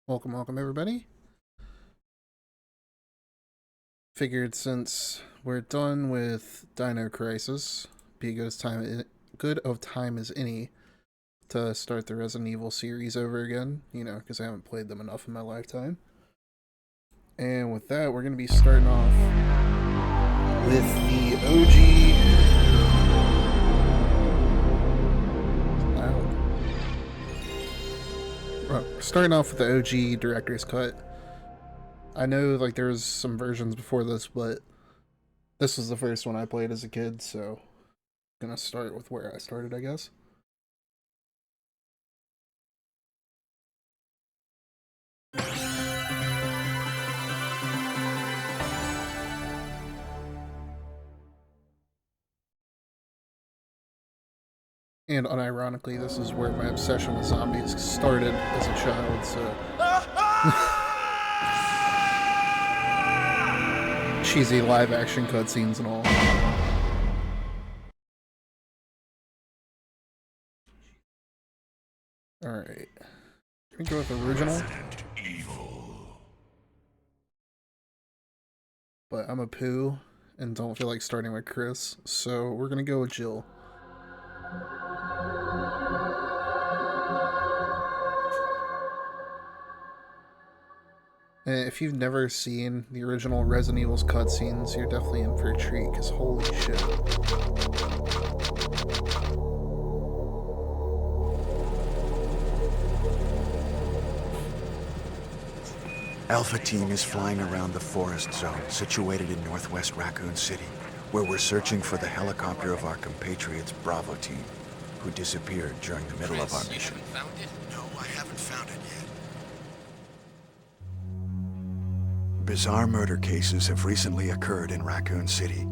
Welcome everybody. Figured since we're done with Dino Crisis, be good of time as any to start the Resident Evil series over again, because I haven't played them enough in my lifetime. And with that, we're going to be starting off with the OG. Starting off with the OG director's cut. I know there's some versions before this, but this was the first one I played as a kid, so I'm gonna start with where I started, I guess. And unironically, this is where my obsession with zombies started as a child, so... cheesy live-action cutscenes and all. Alright. Can we go with original? But I'm a poo, and don't feel like starting with Chris, so we're gonna go with Jill. And if you've never seen the original Resident Evil's cutscenes, you're definitely in for a treat, because holy shit. Alpha Team is flying around the forest zone situated in northwest Raccoon City, where we're searching for the helicopter of our compatriots Bravo Team, who disappeared during the middle of our mission. You haven't found it? No, I haven't found it yet. Bizarre murder cases have recently occurred in Raccoon City.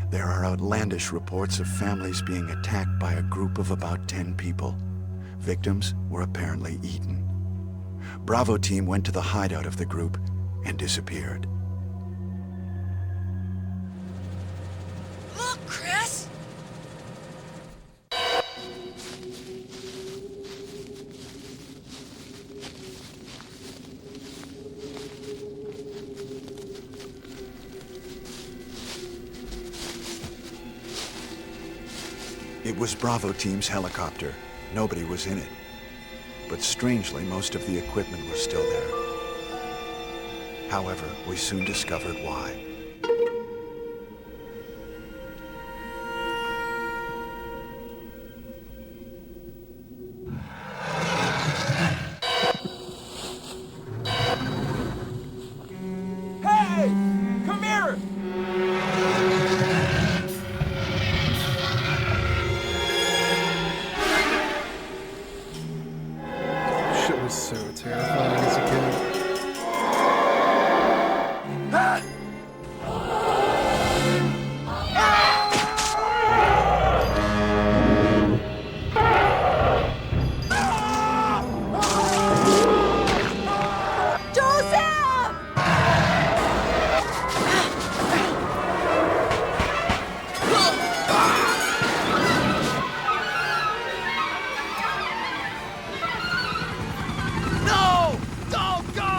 There are outlandish reports of families being attacked by a group of about 10 people. Victims were apparently eaten. Bravo Team went to the hideout of the group and disappeared. Look, Chris! It was Bravo Team's helicopter. Nobody was in it. But strangely, most of the equipment was still there. However, we soon discovered why. Hey! Come here! Shit was so terrifying as a kid. Joseph! No! Don't go!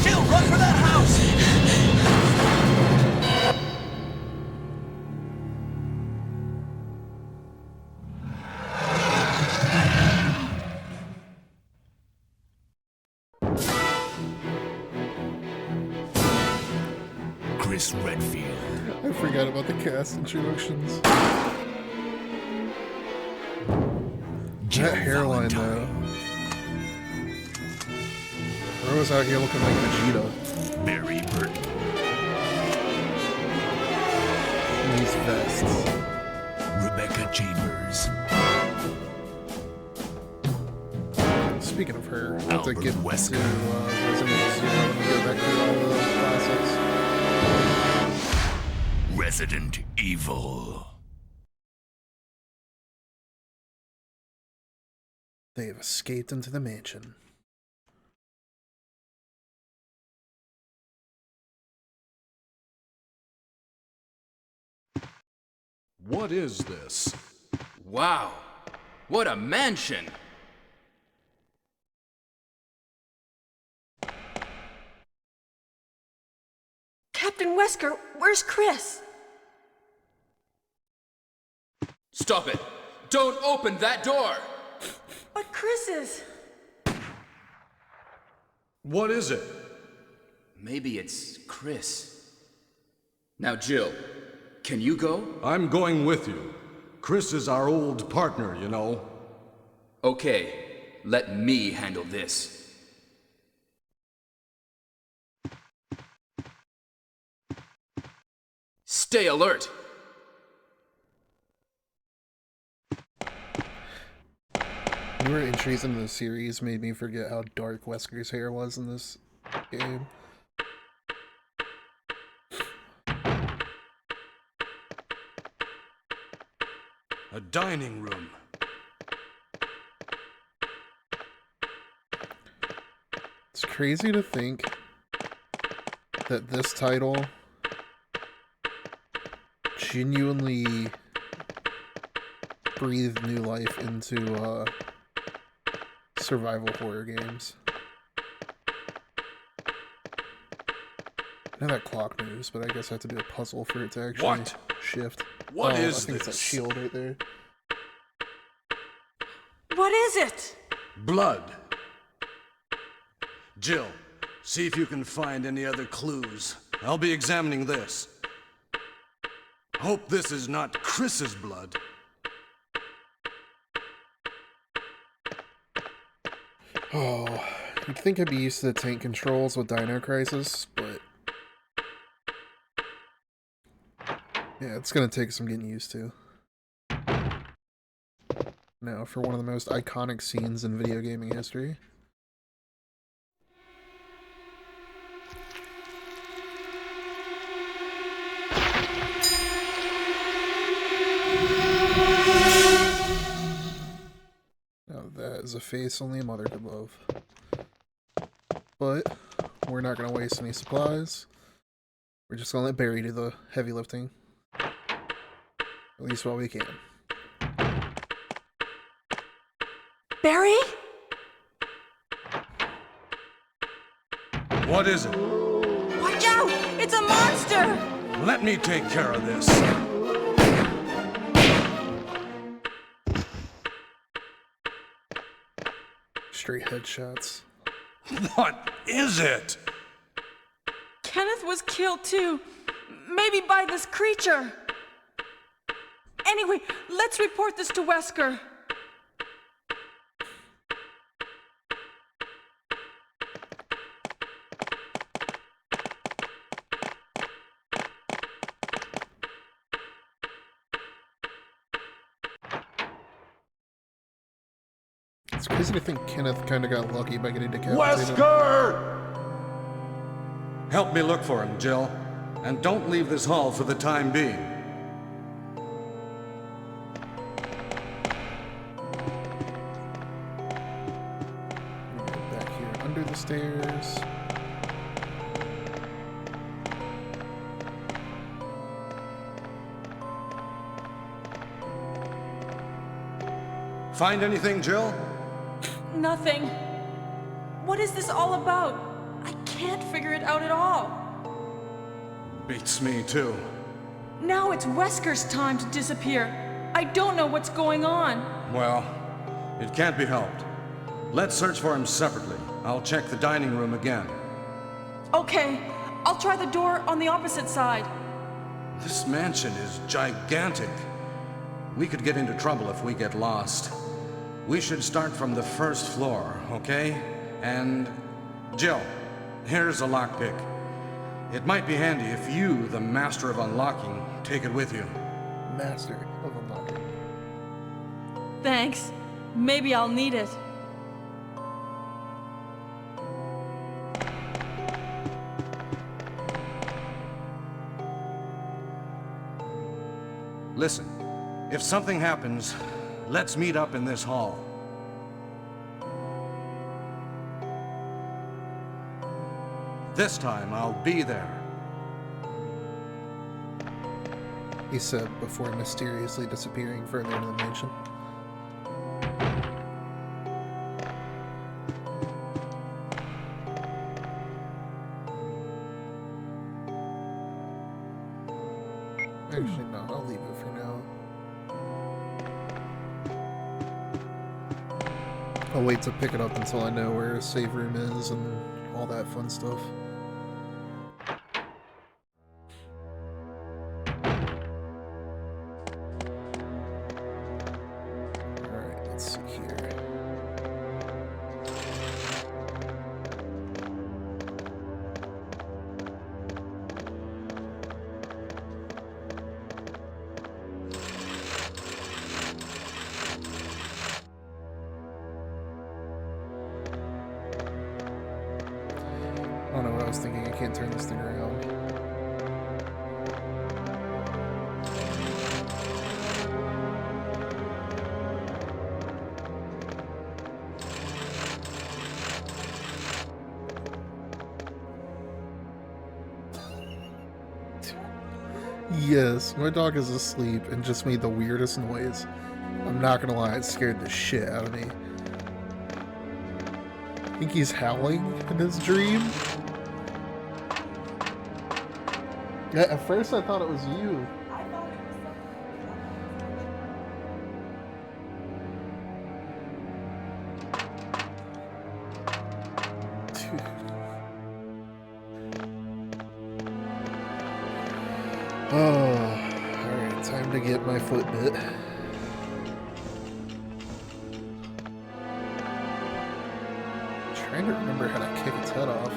Jill, run for that house! Chris Redfield. I forgot about the cast introductions. That hairline, though. Rose out here looking like Vegeta. Barry Burton. In these vests. Rebecca Chambers. Speaking of her, I have to Albert get to Wesker. Resident Evil 0 and go back through all the classics. Resident Evil. They have escaped into the mansion. What is this? Wow, what a mansion! Captain Wesker, where's Chris? Stop it! Don't open that door! But Chris is... What is it? Maybe it's Chris. Now, Jill, can you go? I'm going with you. Chris is our old partner, you know. Okay, let me handle this. Stay alert! Newer entries into the series made me forget how dark Wesker's hair was in this game. A dining room. It's crazy to think that this title genuinely breathed new life into survival horror games. I know that clock moves, but I guess I have to do a puzzle for it to actually shift. What is I think this? it's that shield right there. What is it? Blood. Jill, see if you can find any other clues. I'll be examining this. Hope this is not Chris's blood. Oh, you'd think I'd be used to the tank controls with Dino Crisis, but yeah, it's gonna take some getting used to. Now, for one of the most iconic scenes in video gaming history. Now that is a face only a mother could love. But we're not going to waste any supplies. We're just going to let Barry do the heavy lifting. At least while we can. Barry? What is it? Watch out! It's a monster! Let me take care of this. Straight headshots. What is it? Kenneth was killed too. Maybe by this creature. Anyway, let's report this to Wesker. It's crazy to think Kenneth kind of got lucky by getting decapitated. Wesker! Help me look for him, Jill. And don't leave this hall for the time being. Back here under the stairs. Find anything, Jill? Nothing. What is this all about? I can't figure it out at all. Beats me, too. Now it's Wesker's time to disappear. I don't know what's going on. Well, it can't be helped. Let's search for him separately. I'll check the dining room again. Okay, I'll try the door on the opposite side. This mansion is gigantic. We could get into trouble if we get lost. We should start from the first floor, okay? And Jill, here's a lockpick. It might be handy if you, the master of unlocking, take it with you. Master of unlocking. Thanks. Maybe I'll need it. Listen, if something happens, let's meet up in this hall. This time, I'll be there. he said before mysteriously disappearing further into the mansion. Actually, no, I'll leave it for now. I'll wait to pick it up until I know where a save room is and all that fun stuff. Alright, let's see here. I don't know what I was thinking. I can't turn this thing around. Yes, my dog is asleep and just made the weirdest noise. I'm not gonna lie, it scared the shit out of me. I think he's howling in his dream. Yeah, at first I thought it was you. Oh, alright, time to get my foot bit. Trying to remember how to kick its head off.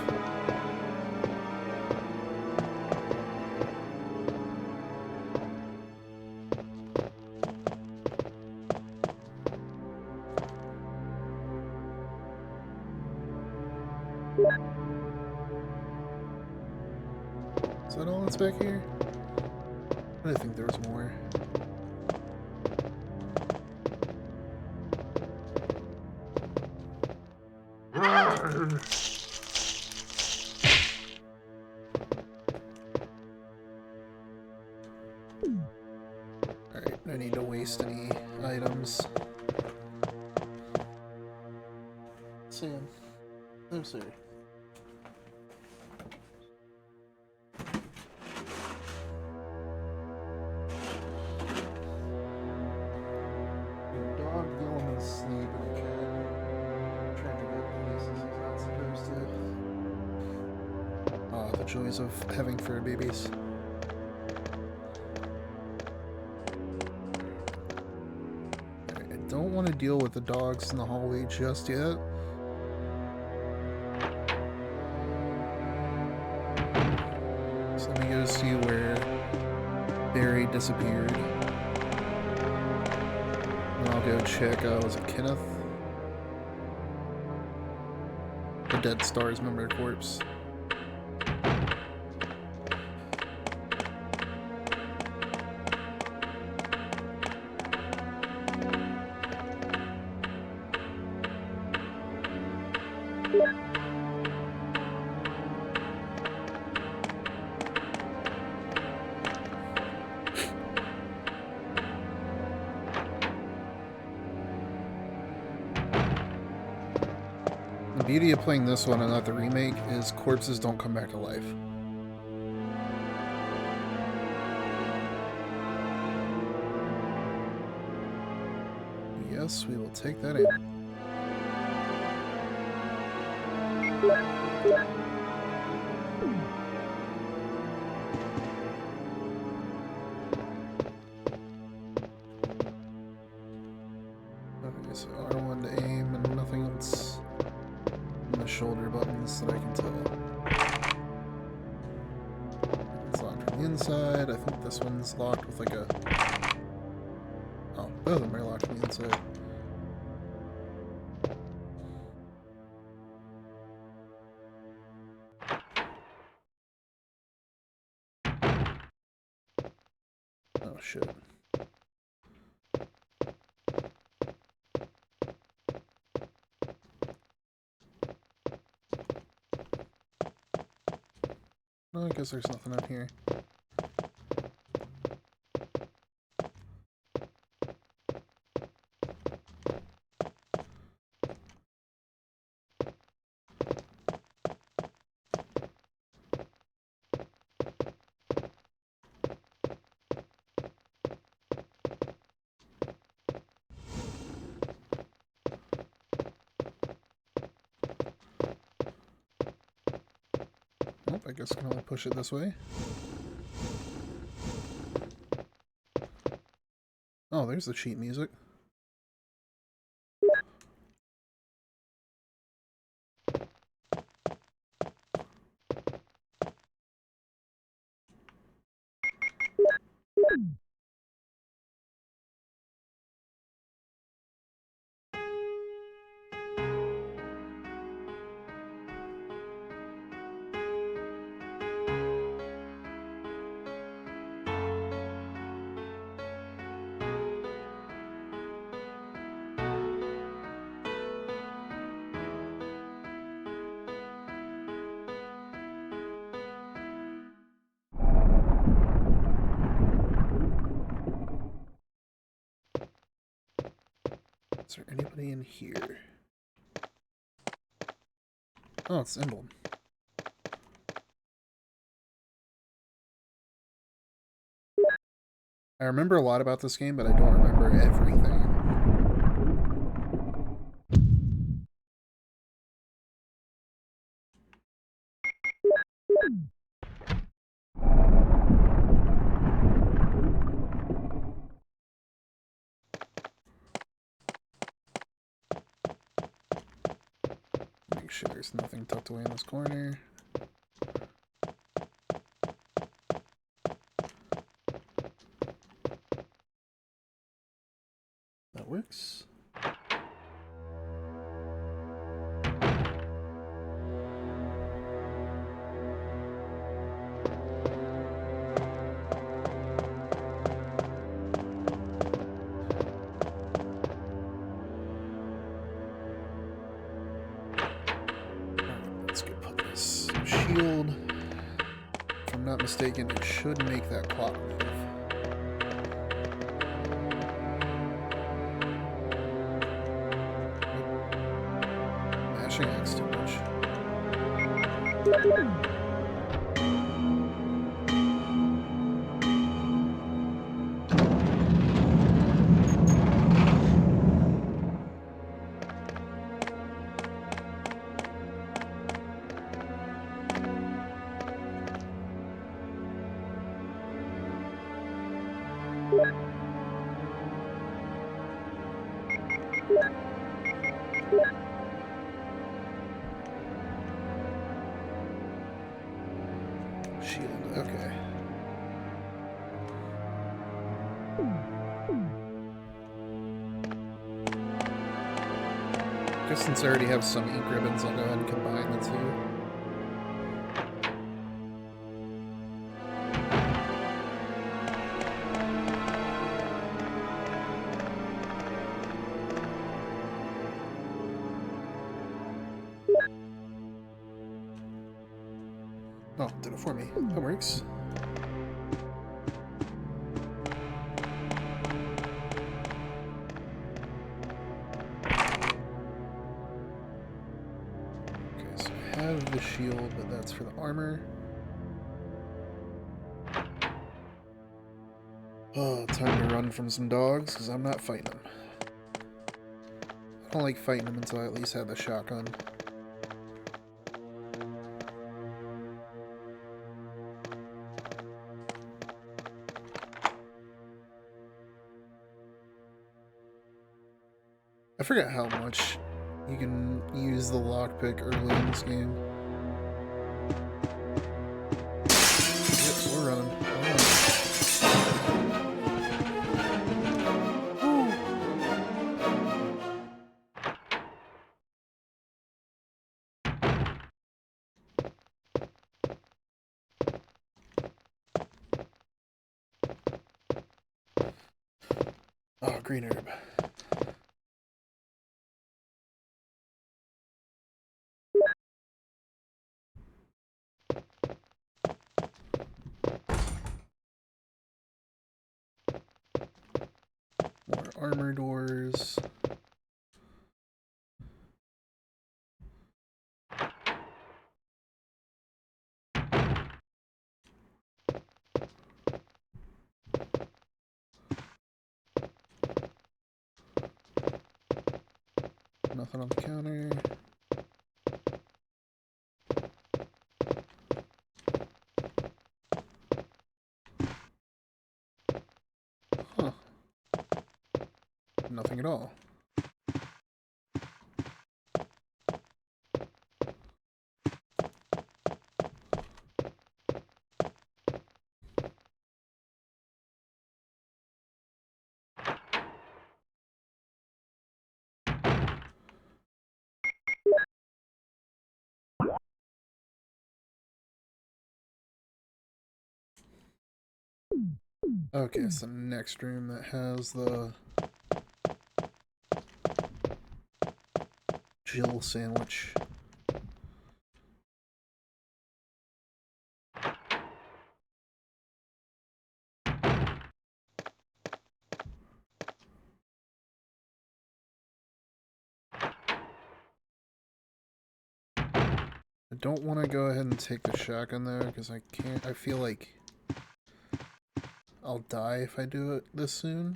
Is that all that's back here? I think there was more. Alright, no need to waste any items. Sam. I'm sorry. Dog going to sleep and a cat trying to go places he's not supposed to. Ah, the joys of having fur babies. I don't want to deal with the dogs in the hallway just yet. So let me go see where Barry disappeared. And I'll go check, was it Kenneth? The Dead Stars member corpse. The beauty of playing this one and not the remake is corpses don't come back to life. Yes, we will take that in. Okay, so R1 to aim and nothing else on the shoulder buttons that I can tell. It's locked from the inside. I think this one's locked with like a... Oh, both of them are locked from the inside. Oh shit. No, I guess there's nothing up here. Nope, I guess I can only push it this way. Oh, there's the sheet music. Is there anybody in here? Oh, it's Emblem. I remember a lot about this game, but I don't remember everything. Make sure there's nothing tucked away in this corner. That works. Let's go put this shield. If I'm not mistaken, it should make that clock move. Mashing X too much. Shield, okay. I guess since I already have some ink ribbons, I'll go ahead and combine the two. Oh, did it for me. That works. Okay, so I have the shield, but that's for the armor. Oh, time to run from some dogs, because I'm not fighting them. I don't like fighting them until I at least have the shotgun. I forget how much you can use the lockpick early in this game. Yep, we're running. Oh, green herb. More armor doors. Nothing on the counter. Nothing at all. Okay, it's the next room that has the Jill sandwich. I don't want to go ahead and take the shotgun though, because I can't. I feel like I'll die if I do it this soon.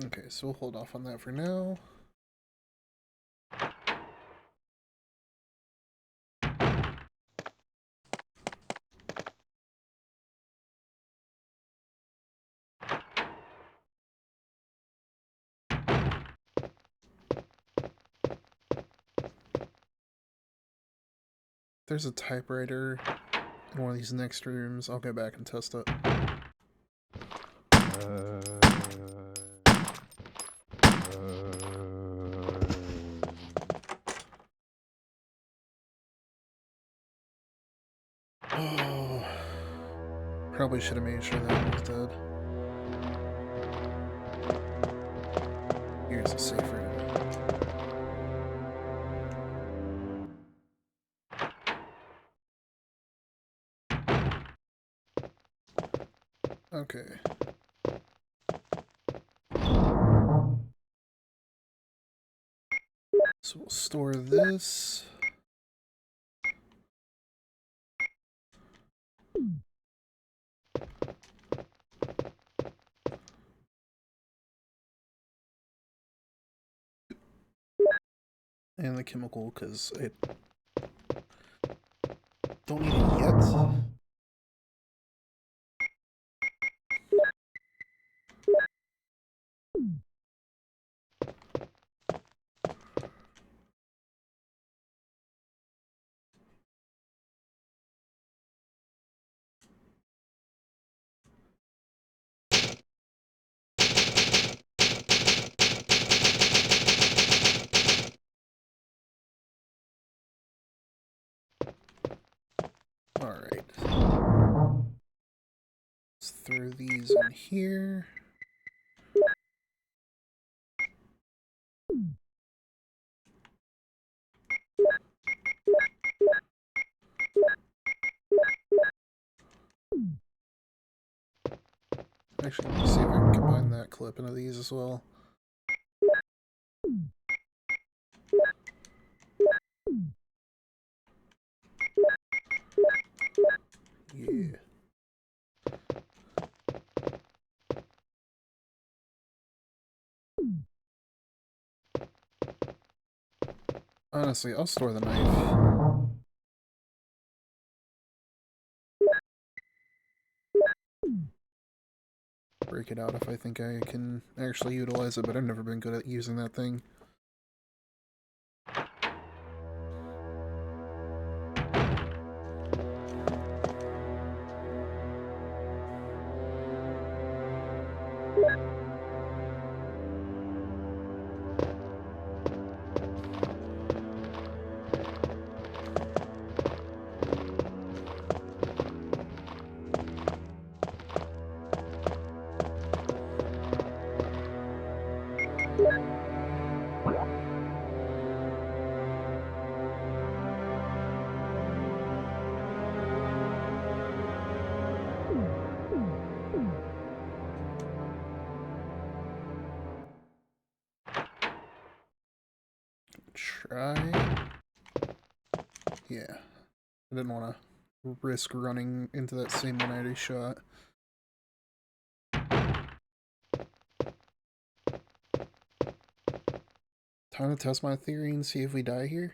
Okay, so we'll hold off on that for now. There's a typewriter in one of these next rooms. I'll go back and test it. Oh, probably should have made sure that one was dead. Here's a safe room. Okay. So we'll store this. And the chemical, because I don't need it yet. Alright. Let's throw these in here. Actually, let me see if I can combine that clip into these as well. Yeah. Honestly, I'll store the knife. Break it out if I think I can actually utilize it, but I've never been good at using that thing. Try. Yeah. I didn't want to risk running into that same one I already shot. Time to test my theory and see if we die here.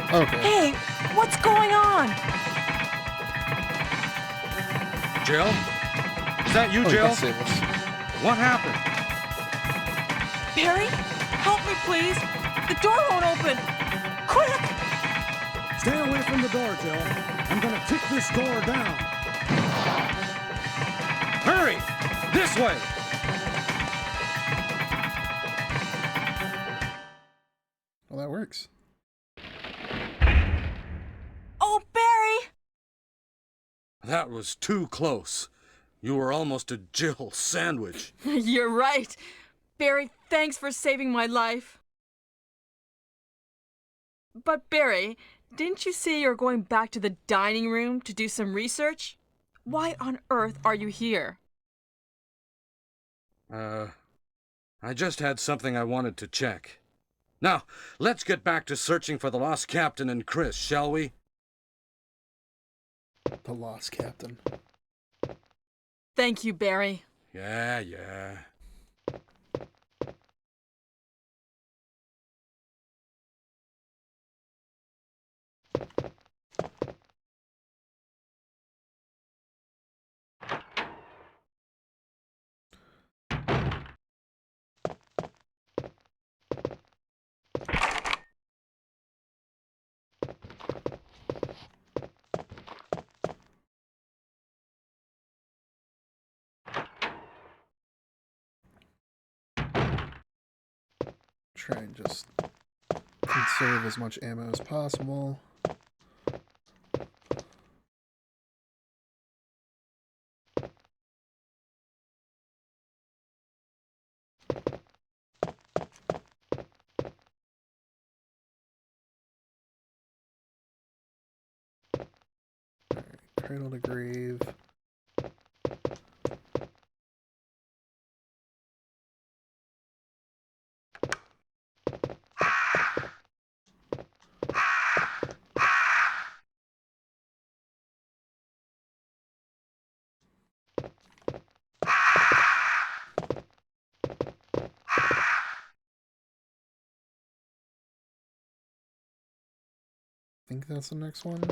Okay. Hey, what's going on? Jill? Is that you, Oh, Jill? God save us. What happened? Barry, help me, please. The door won't open. Quick! Stay away from the door, Jill. I'm gonna kick this door down. Hurry! This way! Well, that works. Oh, Barry! That was too close. You were almost a Jill sandwich. You're right. Barry, thanks for saving my life. But Barry, didn't you say you're going back to the dining room to do some research? Why on earth are you here? I just had something I wanted to check. Now, let's get back to searching for the lost captain and Chris, shall we? The lost captain. Thank you, Barry. Yeah. Try and just conserve as much ammo as possible. Alright, cradle to grave. I think that's the next one.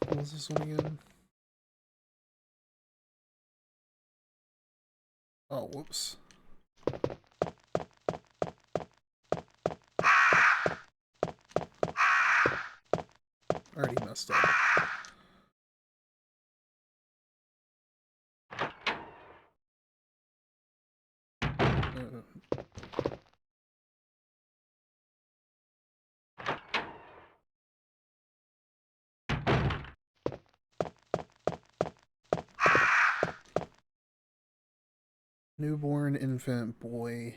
What was this one again? Oh, whoops. Already messed up. Newborn infant boy.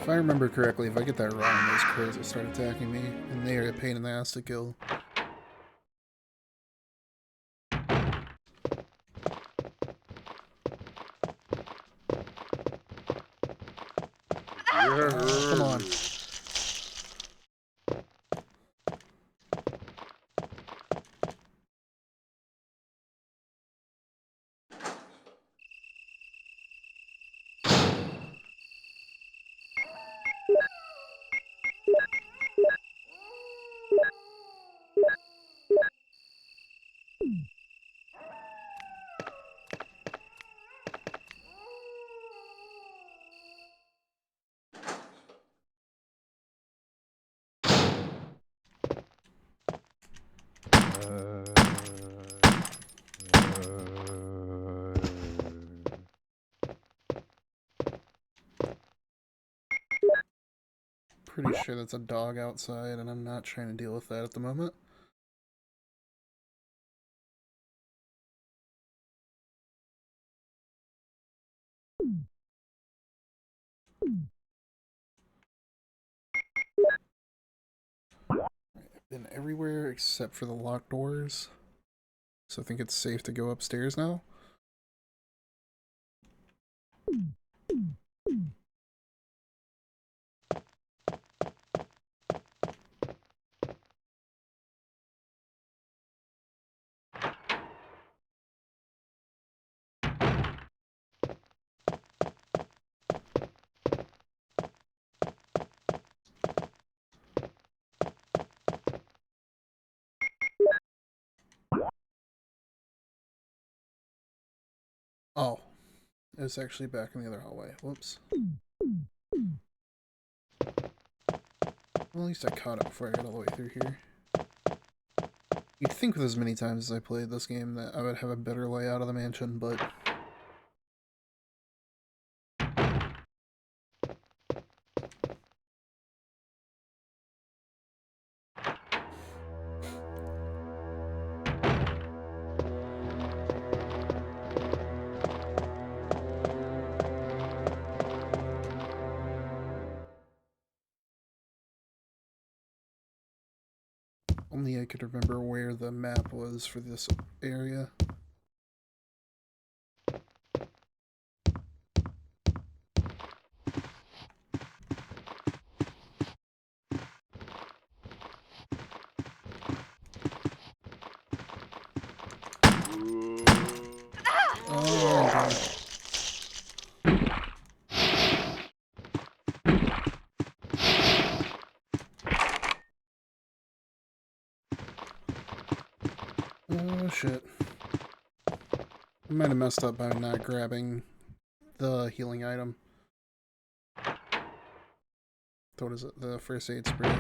If I remember correctly, if I get that wrong, those crows will start attacking me, and they are a pain in the ass to kill. Come on. Pretty sure that's a dog outside, and I'm not trying to deal with that at the moment. I've been everywhere except for the locked doors, so I think it's safe to go upstairs now. Oh, it's actually back in the other hallway. Whoops. Well, at least I caught it before I got all the way through here. You'd think with as many times as I played this game that I would have a better layout of the mansion, but only I could remember where the map was for this area. Oh, God. Oh, shit. I might have messed up by not grabbing the healing item. What is it? The first aid spray.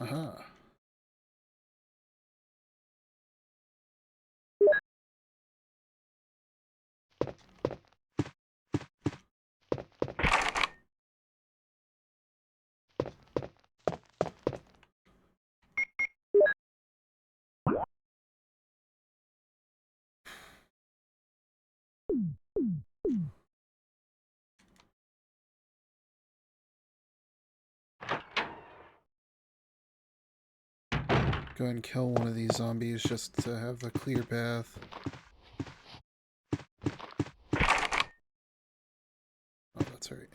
Aha. Go ahead and kill one of these zombies just to have a clear path. Oh, that's right.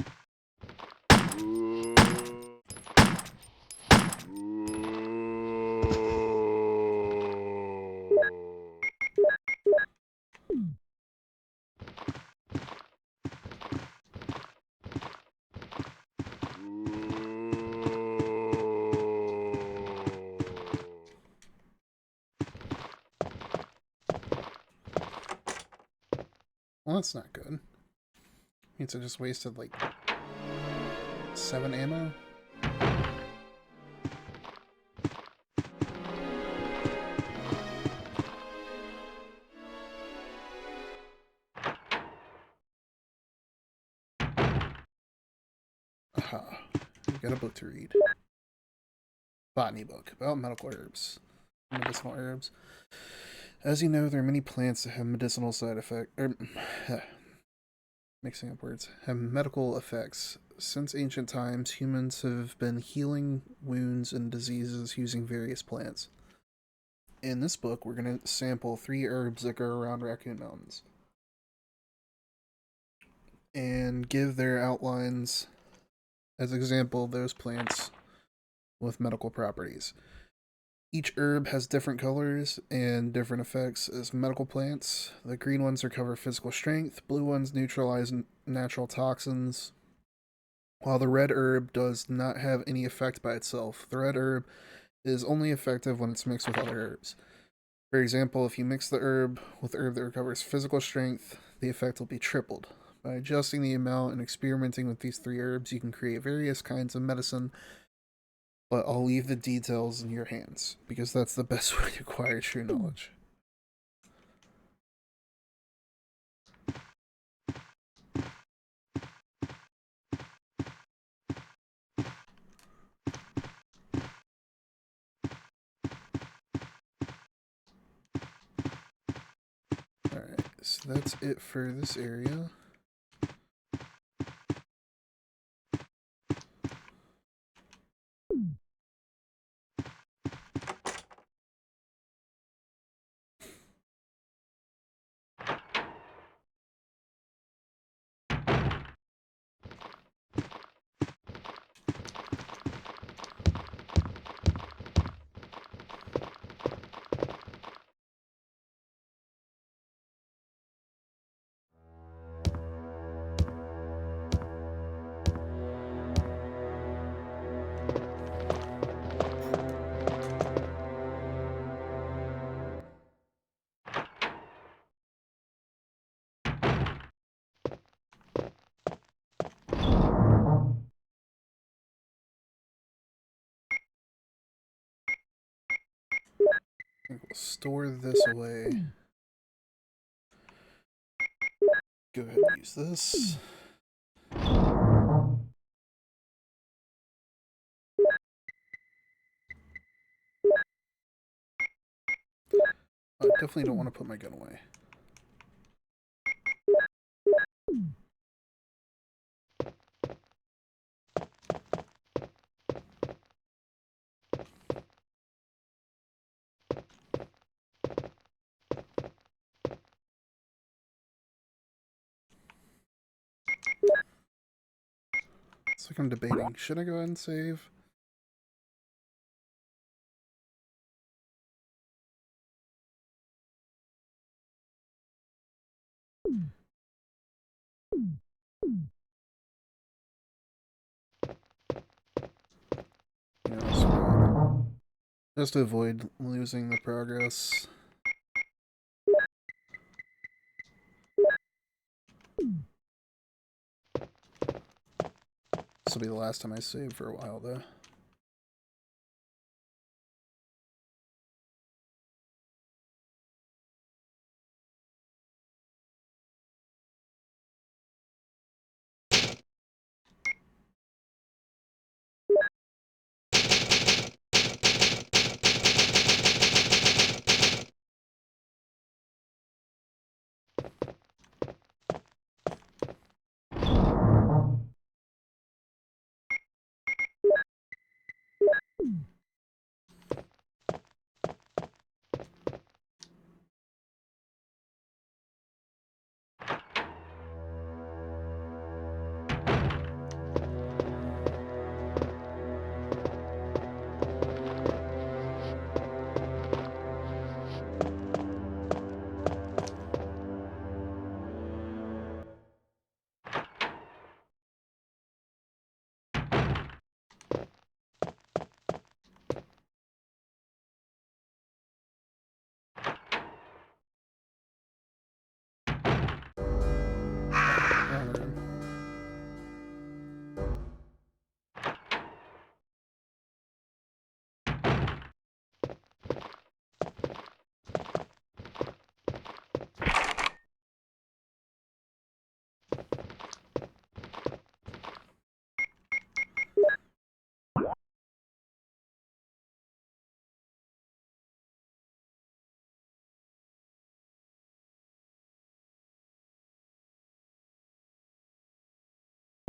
Well, that's not good. Means I just wasted like 7 ammo. Aha. We got a book to read. Botany book about medical herbs. Medicinal herbs. As you know, there are many plants that have medicinal side effects, mixing up words, have medical effects. Since ancient times, humans have been healing wounds and diseases using various plants. In this book, we're going to sample 3 herbs that grow around Raccoon Mountains and give their outlines as example of those plants with medical properties. Each herb has different colors and different effects as medical plants. The green ones recover physical strength, blue ones neutralize natural toxins, while the red herb does not have any effect by itself. The red herb is only effective when it's mixed with other herbs. For example, if you mix the herb with herb that recovers physical strength, the effect will be tripled. By adjusting the amount and experimenting with these 3 herbs, you can create various kinds of medicine, but I'll leave the details in your hands, because that's the best way to acquire true knowledge. Alright, so that's it for this area. I think we'll store this away. Go ahead and use this. I definitely don't want to put my gun away. It's like I'm debating. Should I go ahead and save? You know, screw it. Just to avoid losing the progress. This will be the last time I save for a while, though.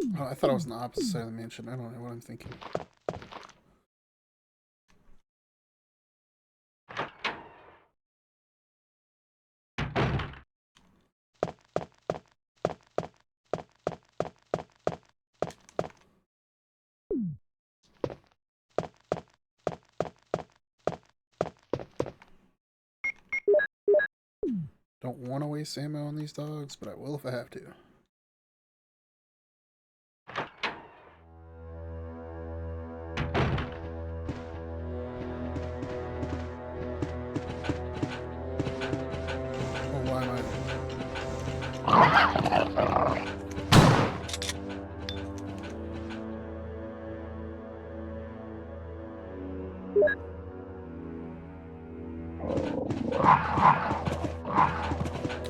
Oh, I thought it was on the opposite side of the mansion. I don't know what I'm thinking. Don't want to waste ammo on these dogs, but I will if I have to. Oh, why am I...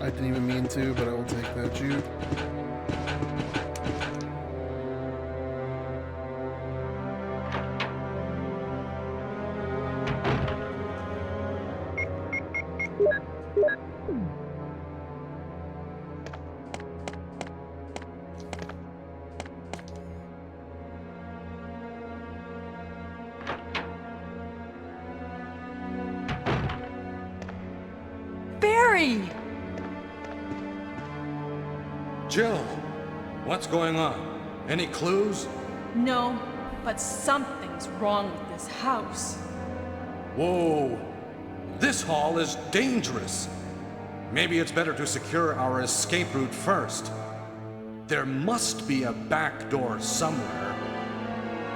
I didn't even mean to, but I will take that juke. Barry! Jill, what's going on? Any clues? No, but something's wrong with this house. Whoa! This hall is dangerous. Maybe it's better to secure our escape route first. There must be a back door somewhere.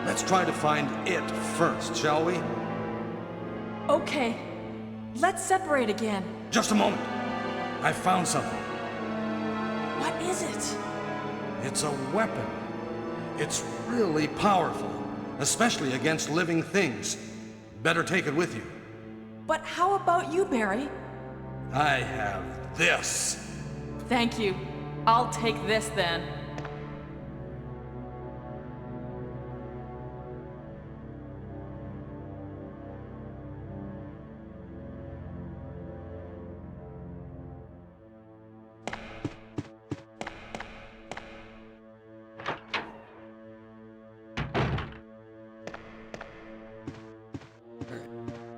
Let's try to find it first, shall we? Okay, let's separate again. Just a moment. I found something. What is it? It's a weapon. It's really powerful, especially against living things. Better take it with you. But how about you, Barry? I have this. Thank you. I'll take this then.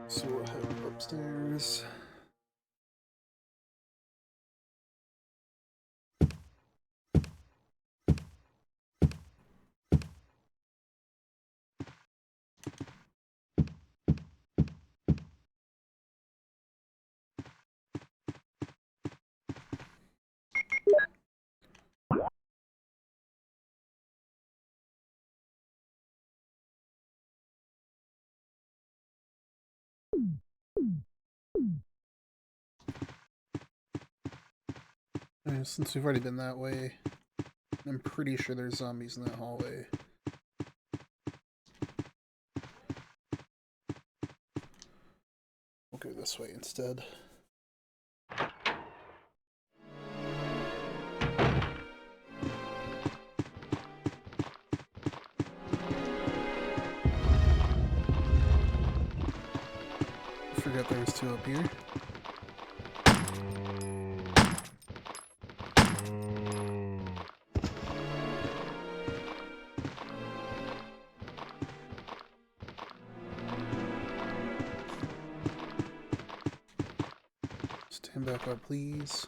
So we'll head upstairs. Since we've already been that way, I'm pretty sure there's zombies in that hallway. We'll go this way instead. I forgot there was two up here. Stand back up, please.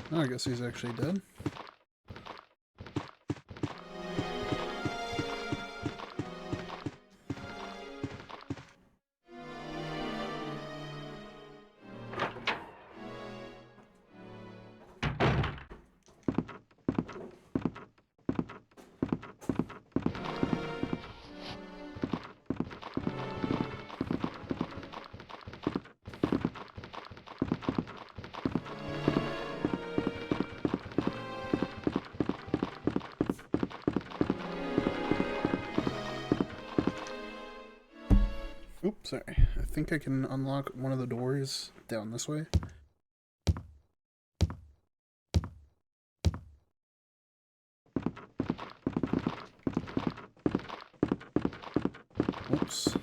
Oh, I guess he's actually dead. Sorry, I think I can unlock one of the doors down this way. Oops.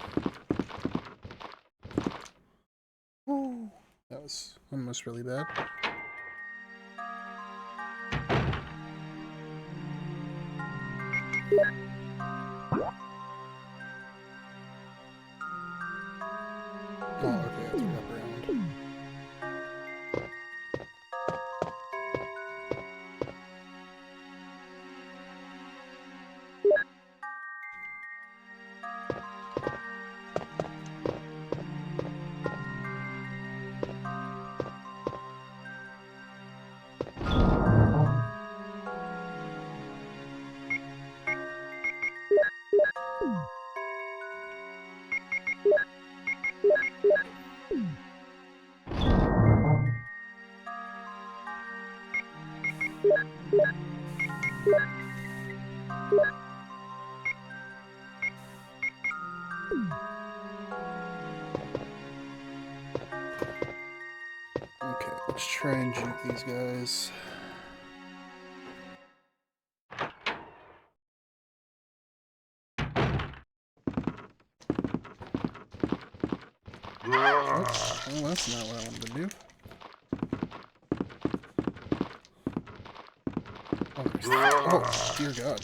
Ooh, that was almost really bad. Oh, okay, I have to wrap around. Okay, let's try and juke these guys. Oh, well, that's not what I wanted to do. Oh, dear God.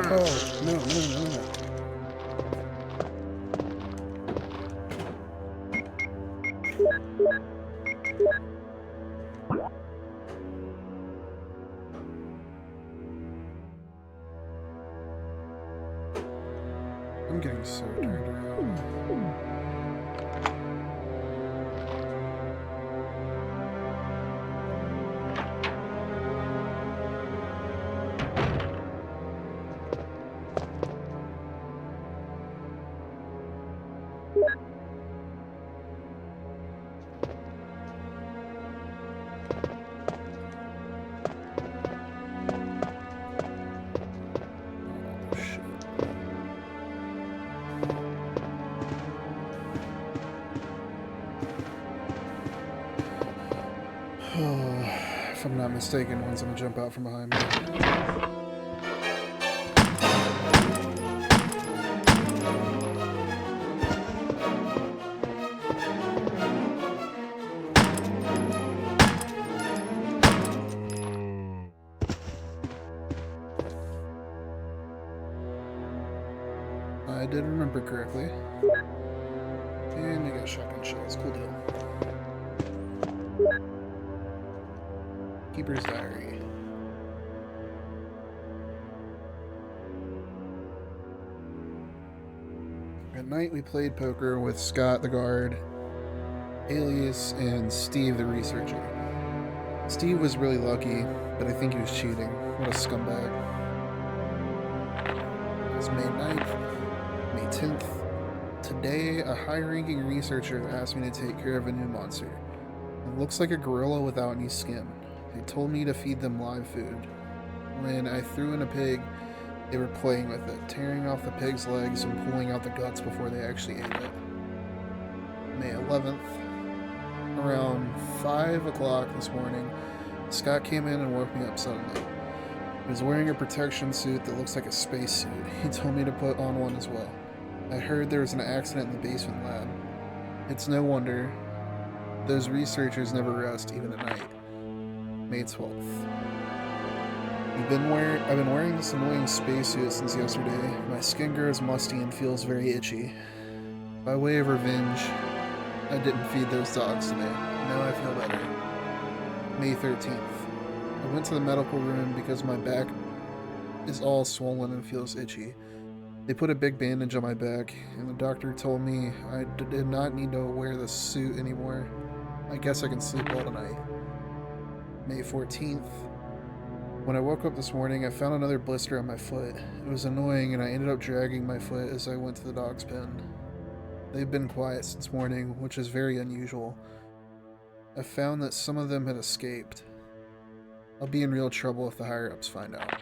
Oh, no, no, no, no. I'm getting so turned around. Oh, shit. If I'm not mistaken, one's gonna jump out from behind me. I did remember correctly. And I got shotgun shells. Cool deal. Keeper's Diary. At night, we played poker with Scott the guard, Alias, and Steve the researcher. Steve was really lucky, but I think he was cheating. What a scumbag. It's May 9th, May 10th. Today, a high-ranking researcher asked me to take care of a new monster. It looks like a gorilla without any skin. They told me to feed them live food. When I threw in a pig, they were playing with it, tearing off the pig's legs and pulling out the guts before they actually ate it. May 11th, around 5 o'clock this morning, Scott came in and woke me up suddenly. He was wearing a protection suit that looks like a spacesuit. He told me to put on one as well. I heard there was an accident in the basement lab. It's no wonder. Those researchers never rest, even at night. May 12th. I've been wearing this annoying spacesuit since yesterday. My skin grows musty and feels very itchy. By way of revenge, I didn't feed those dogs today. Now I feel better. May 13th. I went to the medical room because my back is all swollen and feels itchy. They put a big bandage on my back, and the doctor told me I did not need to wear the suit anymore. I guess I can sleep well tonight. May 14th. When I woke up this morning, I found another blister on my foot. It was annoying, and I ended up dragging my foot as I went to the dog's pen. They've been quiet since morning, which is very unusual. I found that some of them had escaped. I'll be in real trouble if the higher-ups find out.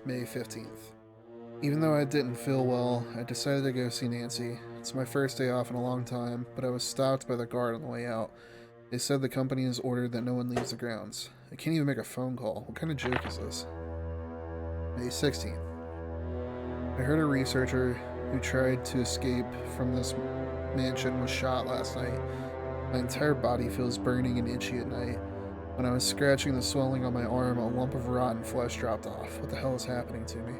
May 15th. Even though I didn't feel well, I decided to go see Nancy. It's my first day off in a long time, but I was stopped by the guard on the way out. They said the company has ordered that no one leaves the grounds. I can't even make a phone call. What kind of joke is this? May 16th. I heard a researcher who tried to escape from this mansion was shot last night. My entire body feels burning and itchy at night. When I was scratching the swelling on my arm, a lump of rotten flesh dropped off. What the hell is happening to me?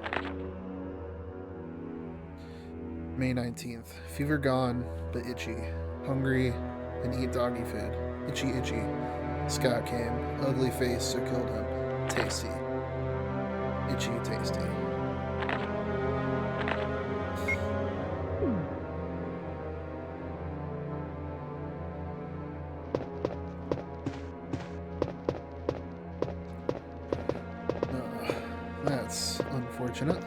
May 19th. Fever gone, but itchy. Hungry and eat doggy food. Itchy, itchy. Scott came. Ugly face, so killed him. Tasty. Itchy, tasty. That's unfortunate.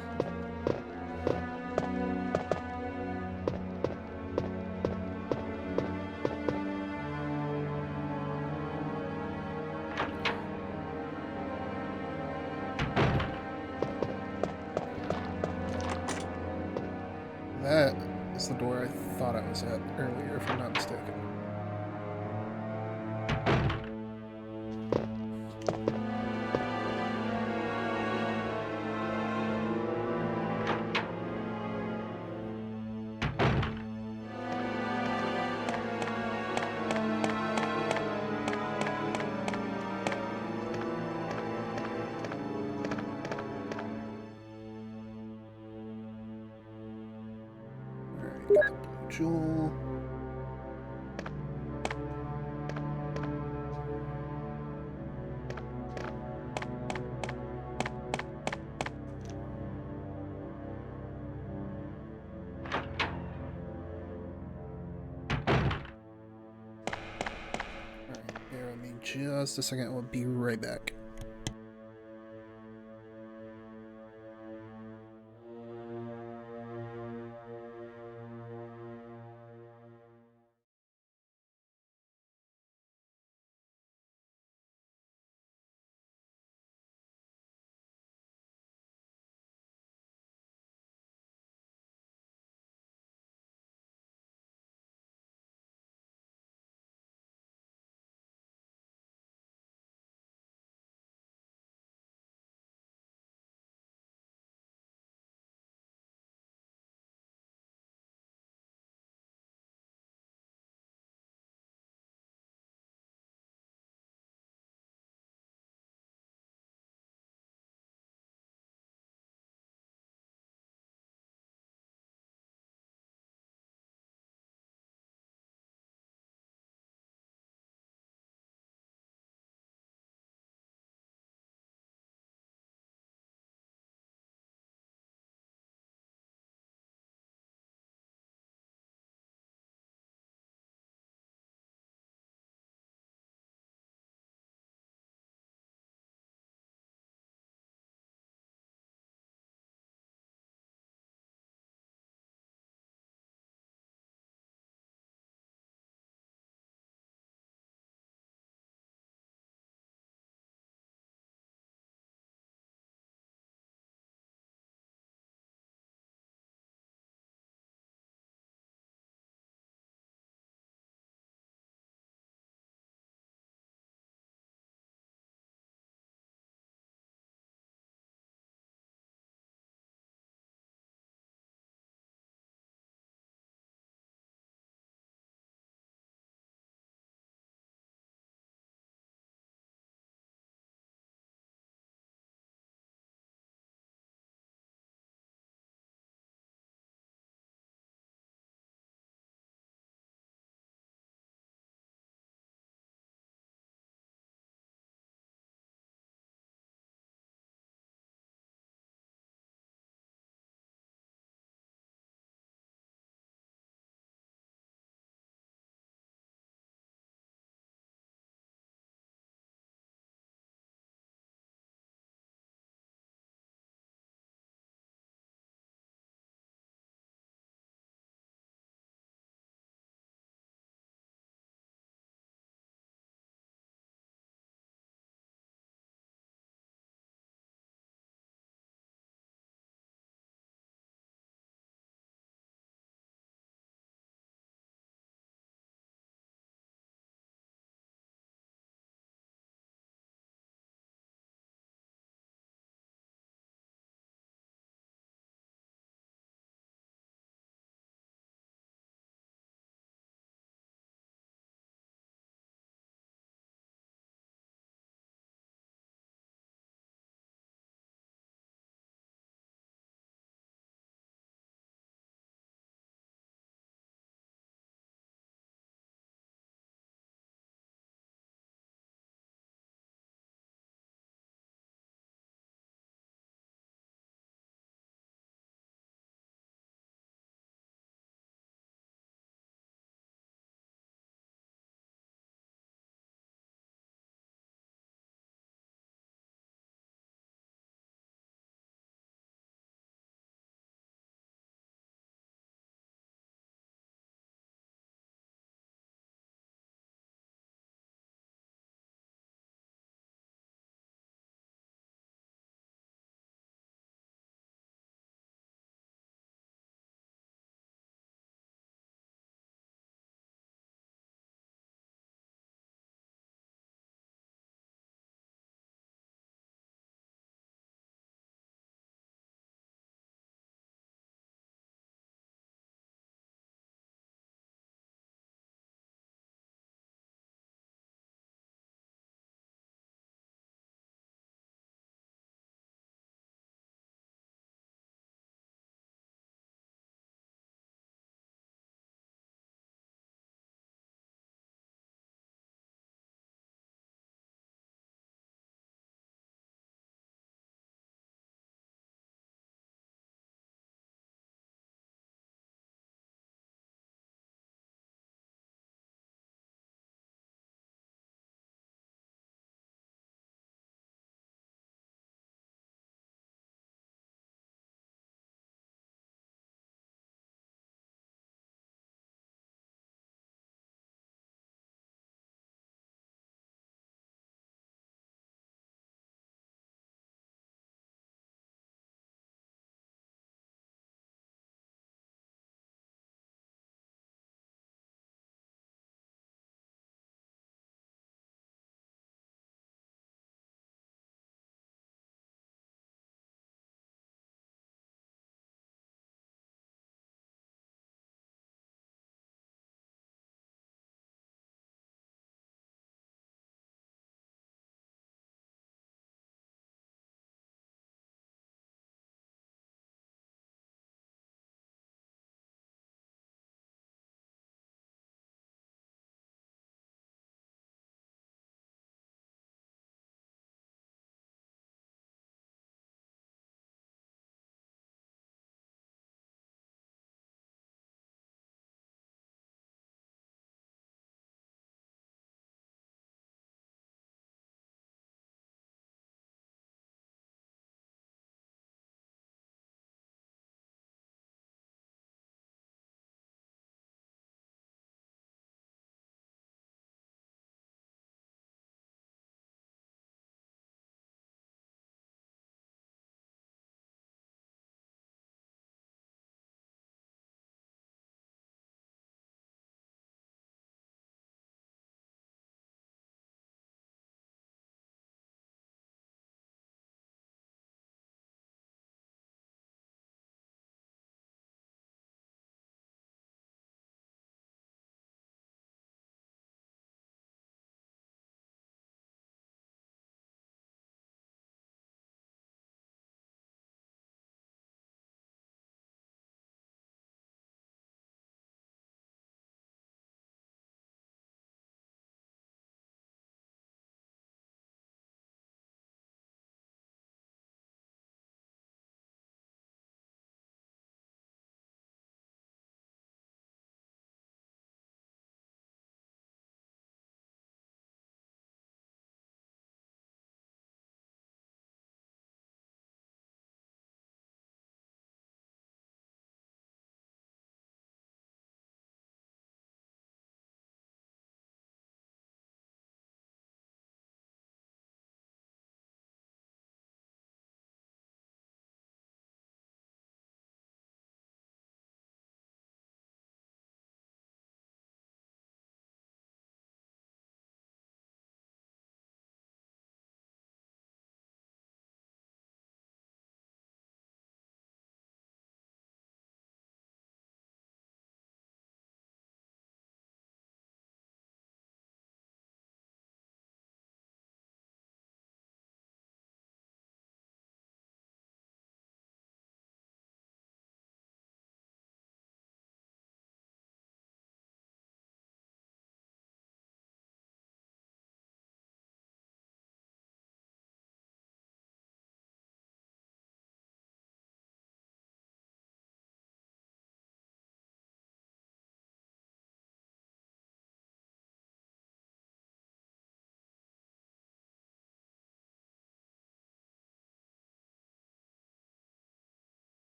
That is the door I thought I was at earlier, if I'm not mistaken. Alright, got the blue jewel. Alright, bear with me just a second. We'll be right back.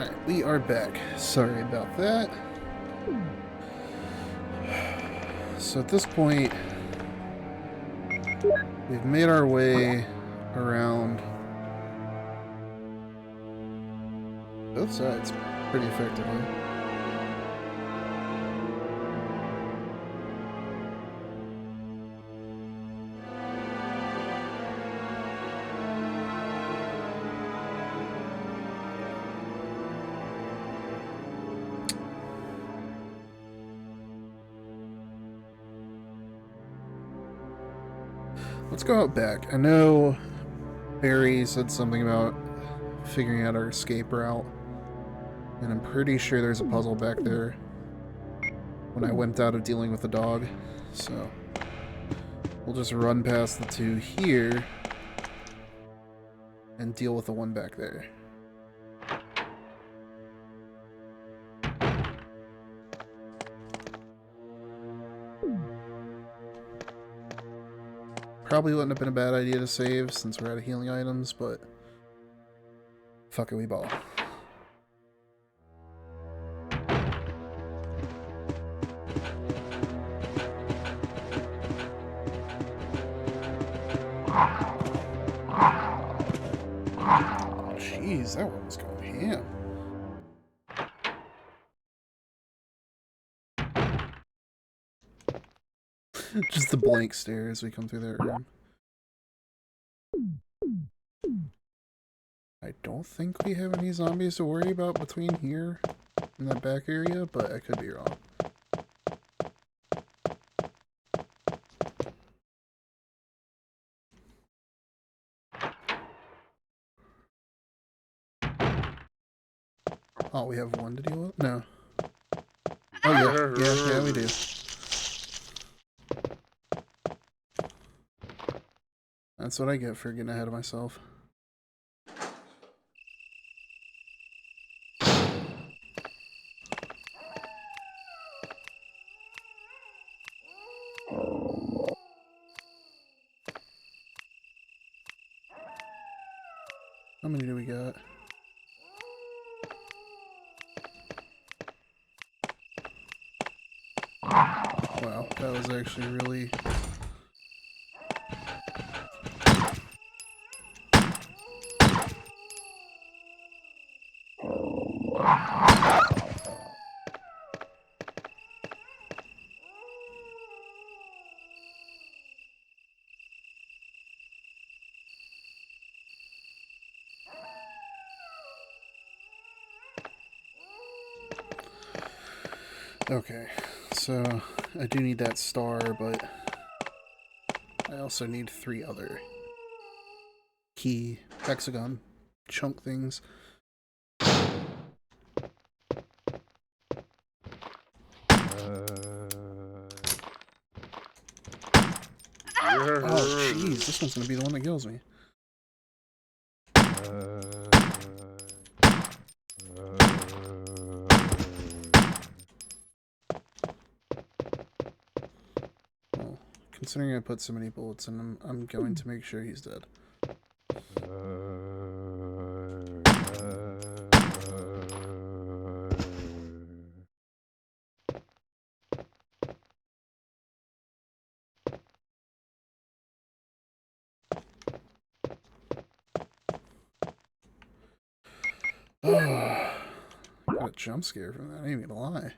Alright, we are back. Sorry about that. So at this point, we've made our way around both sides pretty effectively. Let's go out back. I know Barry said something about figuring out our escape route, and I'm pretty sure there's a puzzle back there when I went out of dealing with the dog, so we'll just run past the two here and deal with the one back there. Probably wouldn't have been a bad idea to save since we're out of healing items, but fuck it, we ball. Jeez, that one was going ham. Just the blank stare as we come through that room. I don't think we have any zombies to worry about between here and that back area, but I could be wrong. Oh, we have one to deal with? No. Oh, yeah, we do. That's what I get for getting ahead of myself. How many do we got? Wow, that was actually really... Okay, so I do need that star, but I also need 3 other key hexagon chunk things. Oh, jeez, this one's gonna be the one that kills me. Well, considering I put so many bullets in him, I'm going to make sure he's dead. Oh, got a jump scare from that, I ain't gonna lie.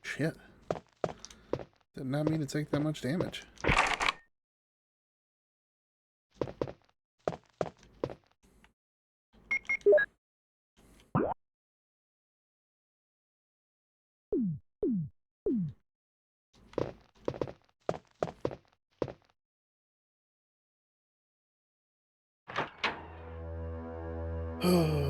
Shit. Did not mean to take that much damage. Oh.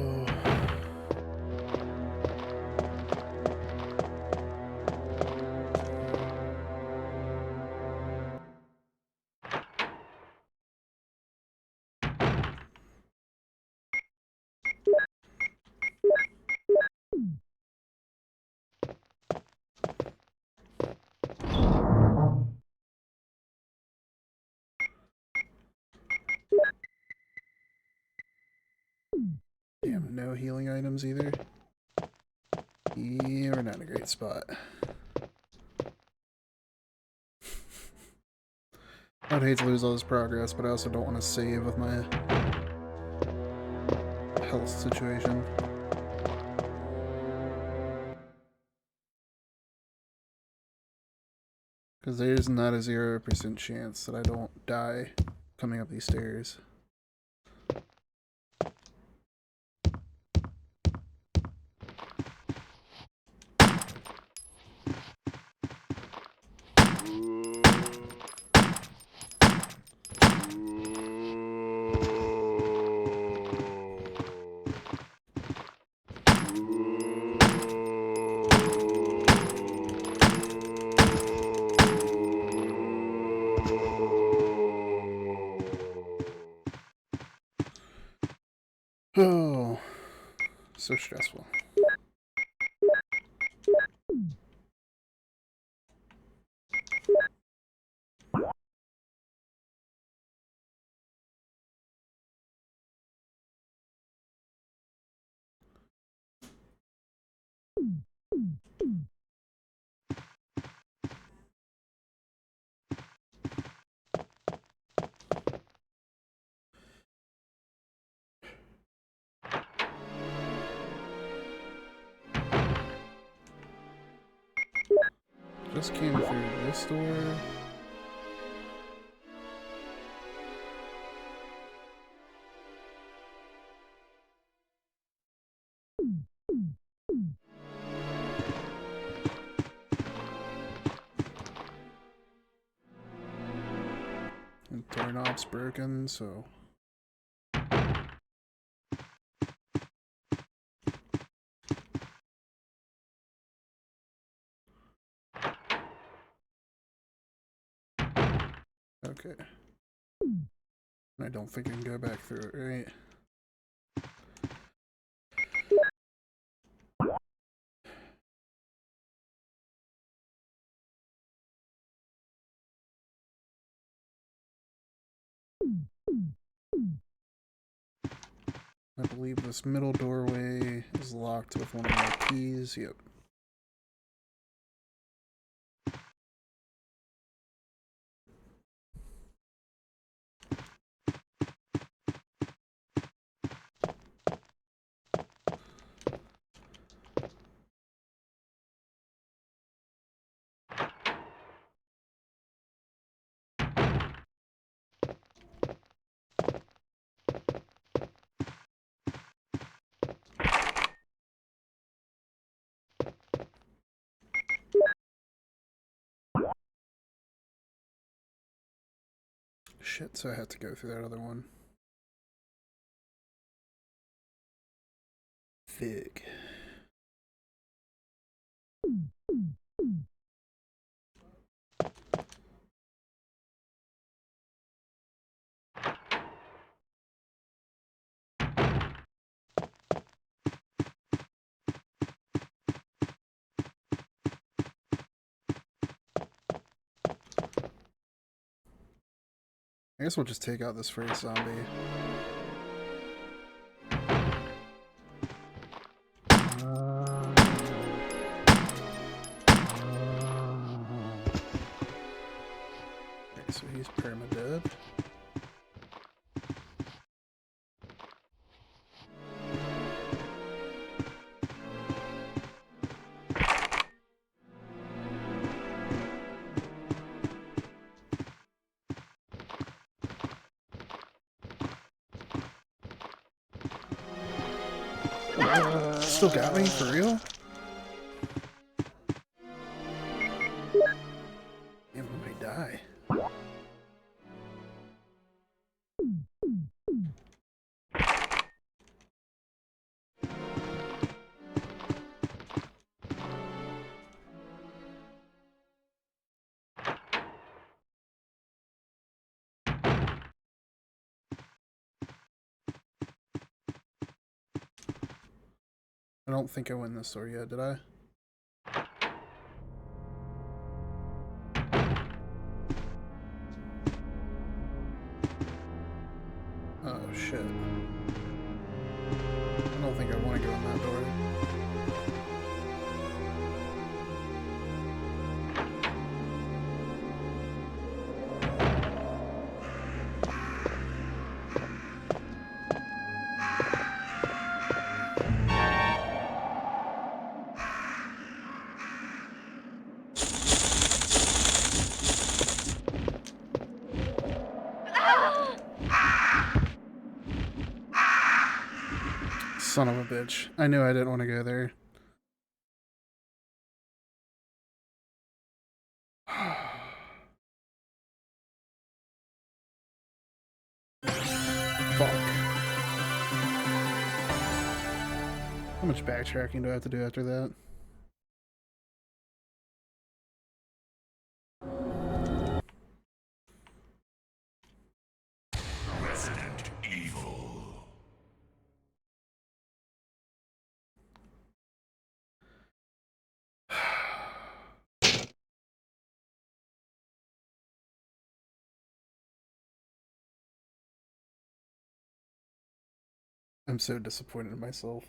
no healing items either. Yeah, we're not in a great spot. I'd hate to lose all this progress, but I also don't want to save with my health situation. Because there's not a 0% chance that I don't die coming up these stairs. Oh, so stressful. Just came through this door. And doorknob's broken, so... Okay. I don't think I can go back through it, right? I believe this middle doorway is locked with one of my keys. Yep. Shit, so I had to go through that other one. Fig. I guess we'll just take out this first zombie. Okay, so he's perma-dead. Still got me? For real? Damn, I might die. I don't think I win this door yet, did I? Oh shit. don't think I want to go in that door. Son of a bitch. I knew I didn't want to go there. Fuck. How much backtracking do I have to do after that? Resident Evil. I'm so disappointed in myself.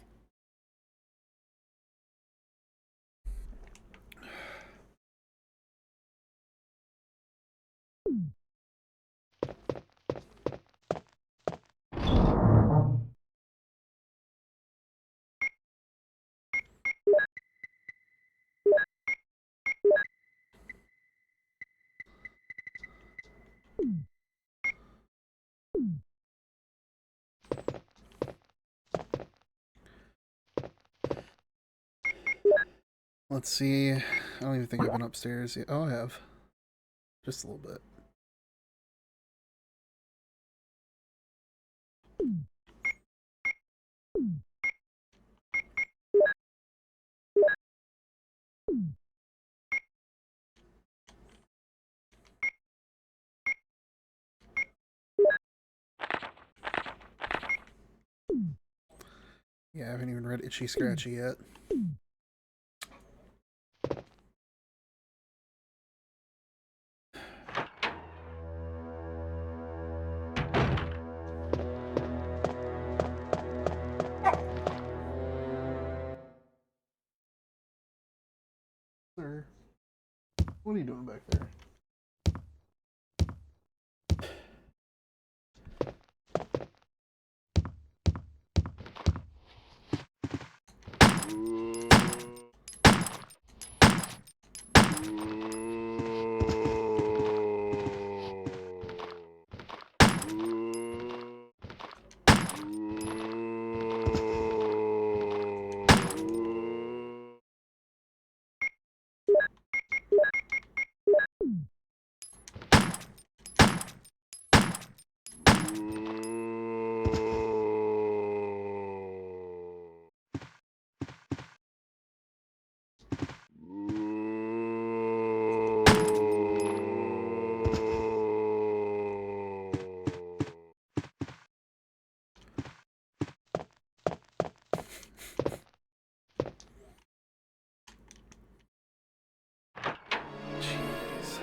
Let's see. I don't even think I've been upstairs yet. Oh, I have. Just a little bit. Yeah, I haven't even read Itchy Scratchy yet. Sir, what are you doing back there? Jeez.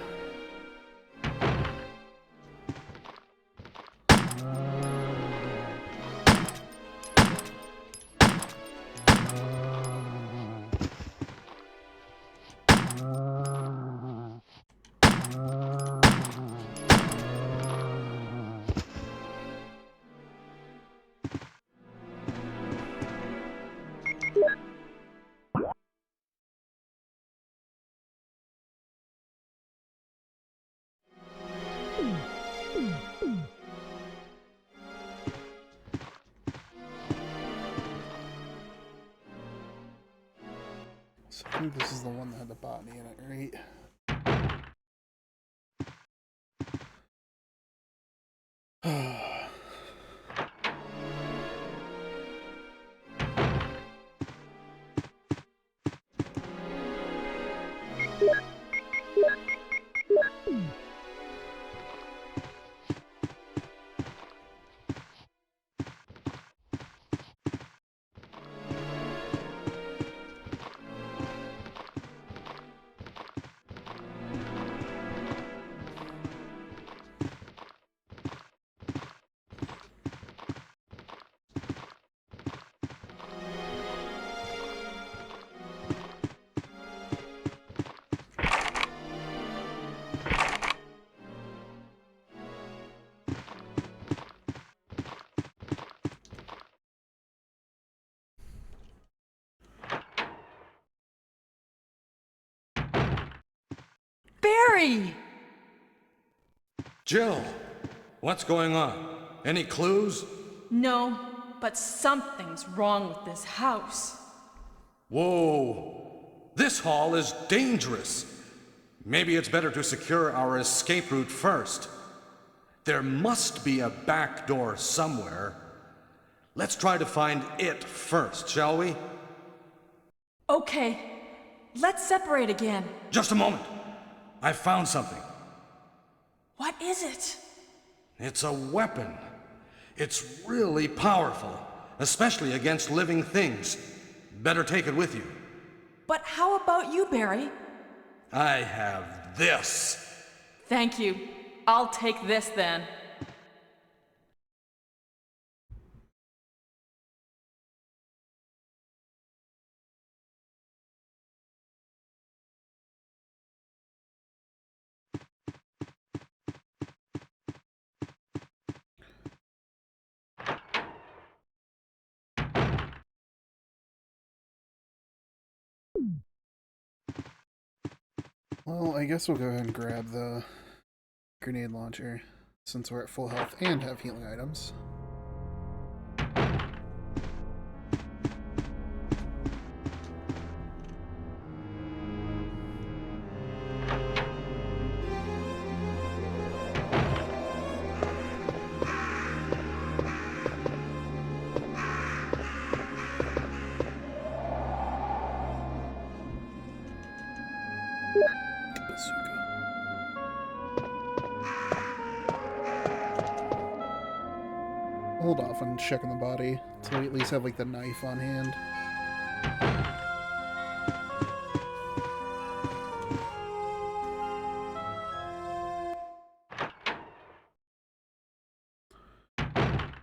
So I think this is the one that had the botany in it, right? Barry! Jill, what's going on? Any clues? No, but something's wrong with this house. Whoa! This hall is dangerous. Maybe it's better to secure our escape route first. There must be a back door somewhere. Let's try to find it first, shall we? Okay, let's separate again. Just a moment. I found something. What is it? It's a weapon. It's really powerful, especially against living things. Better take it with you. But how about you, Barry? I have this. Thank you. I'll take this then. Well, I guess we'll go ahead and grab the grenade launcher since we're at full health and have healing items. Hold off on checking the body until we at least have like the knife on hand.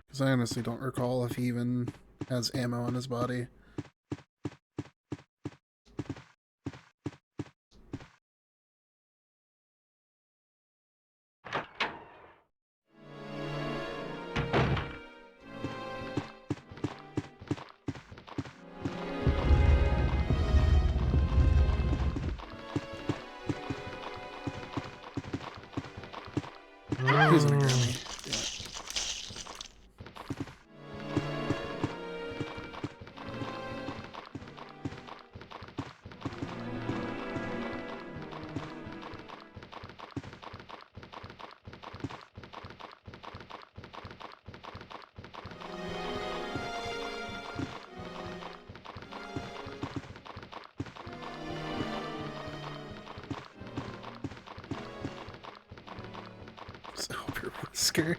Because I honestly don't recall if he even has ammo on his body. He's gonna grab me. Yeah. So your whisker.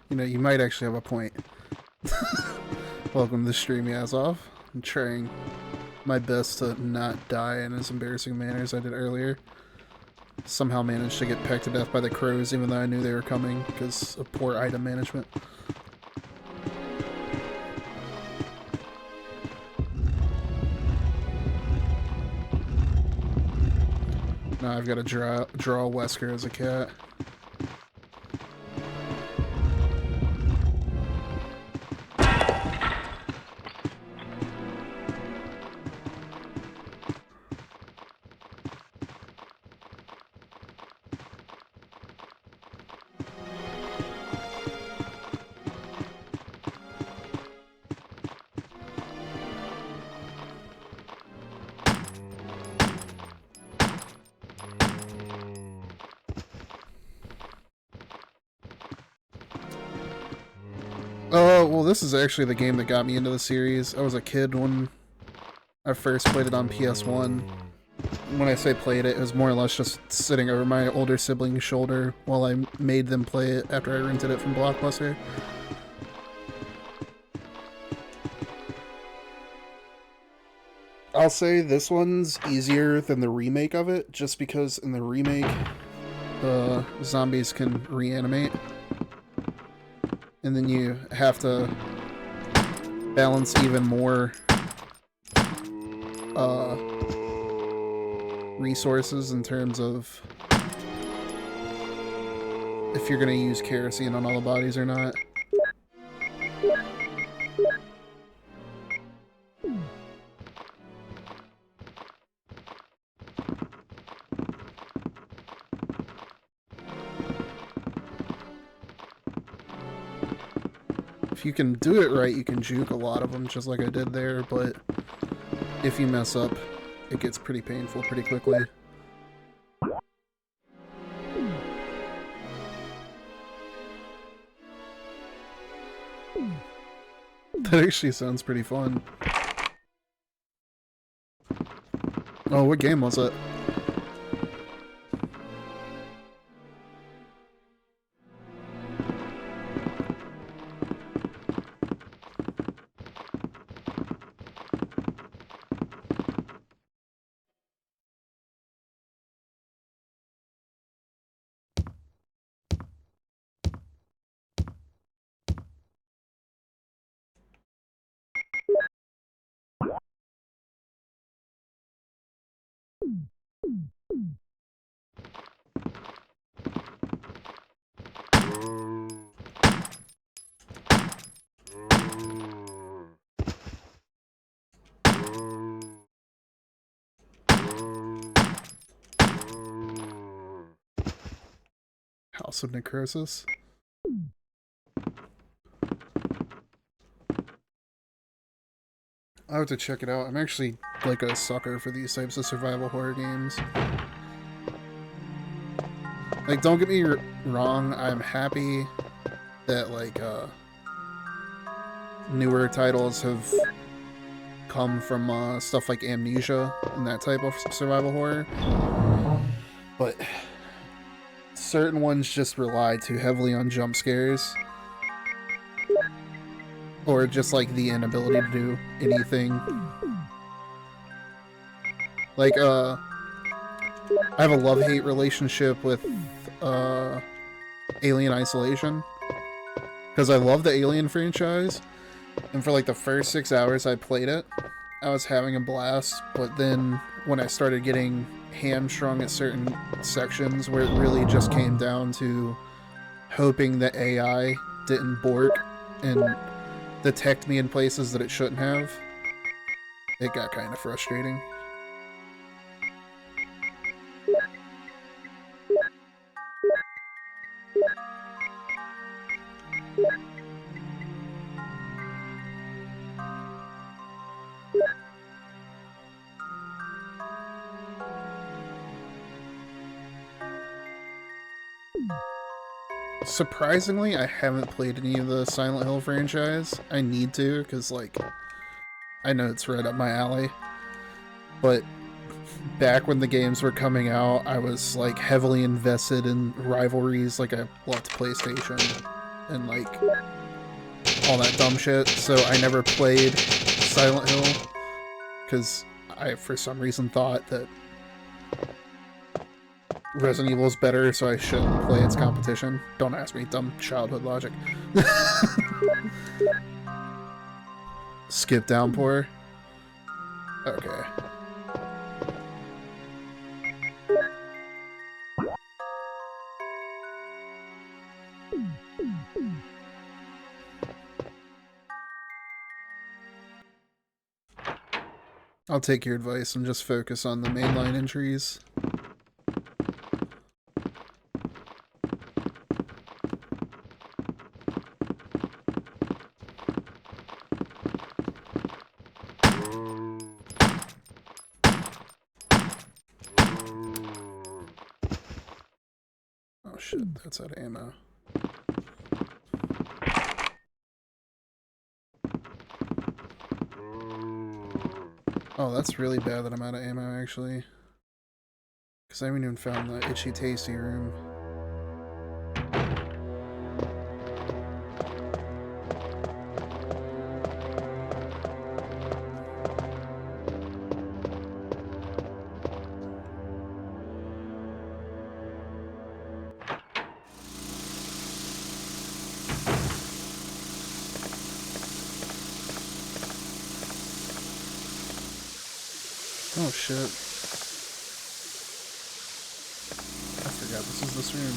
You know, you might actually have a point. Welcome to the stream, Yazov. I'm trying my best to not die in as embarrassing a manner as I did earlier. Somehow managed to get pecked to death by the crows even though I knew they were coming because of poor item management. Now I've got to draw Wesker as a cat. Oh, well, this is actually the game that got me into the series. I was a kid when I first played it on PS1. When I say played it, it was more or less just sitting over my older sibling's shoulder while I made them play it after I rented it from Blockbuster. I'll say this one's easier than the remake of it, just because in the remake, zombies can reanimate. And then you have to balance even more resources in terms of if you're going to use kerosene on all the bodies or not. if you can do it right, you can juke a lot of them, just like I did there, but if you mess up, it gets pretty painful pretty quickly. That actually sounds pretty fun. Oh, what game was it? House of Necrosis? I have to check it out. I'm actually like a sucker for these types of survival horror games. Like, don't get me wrong, I'm happy that like newer titles have come from stuff like Amnesia and that type of survival horror, but certain ones just rely too heavily on jump scares, or just like the inability to do anything. Like I have a love-hate relationship with Alien Isolation, because I love the Alien franchise, and for like the first 6 hours I played it, I was having a blast, but then when I started getting hamstrung at certain sections where it really just came down to hoping that AI didn't bork and detect me in places that it shouldn't have, it got kind of frustrating. Surprisingly, I haven't played any of the Silent Hill franchise. I need to, because, like, I know it's right up my alley. But back when the games were coming out, I was, like, heavily invested in rivalries. Like, I loved PlayStation and, like, all that dumb shit. So I never played Silent Hill, because I, for some reason, thought that Resident Evil is better, so I shouldn't play its competition. Don't ask me, dumb childhood logic. Skip Downpour. Okay. I'll take your advice and just focus on the mainline entries. Oh shit, that's out of ammo. Oh, that's really bad that I'm out of ammo, actually. Because I haven't even found the itchy tasty room. Oh shit. I forgot this is this room.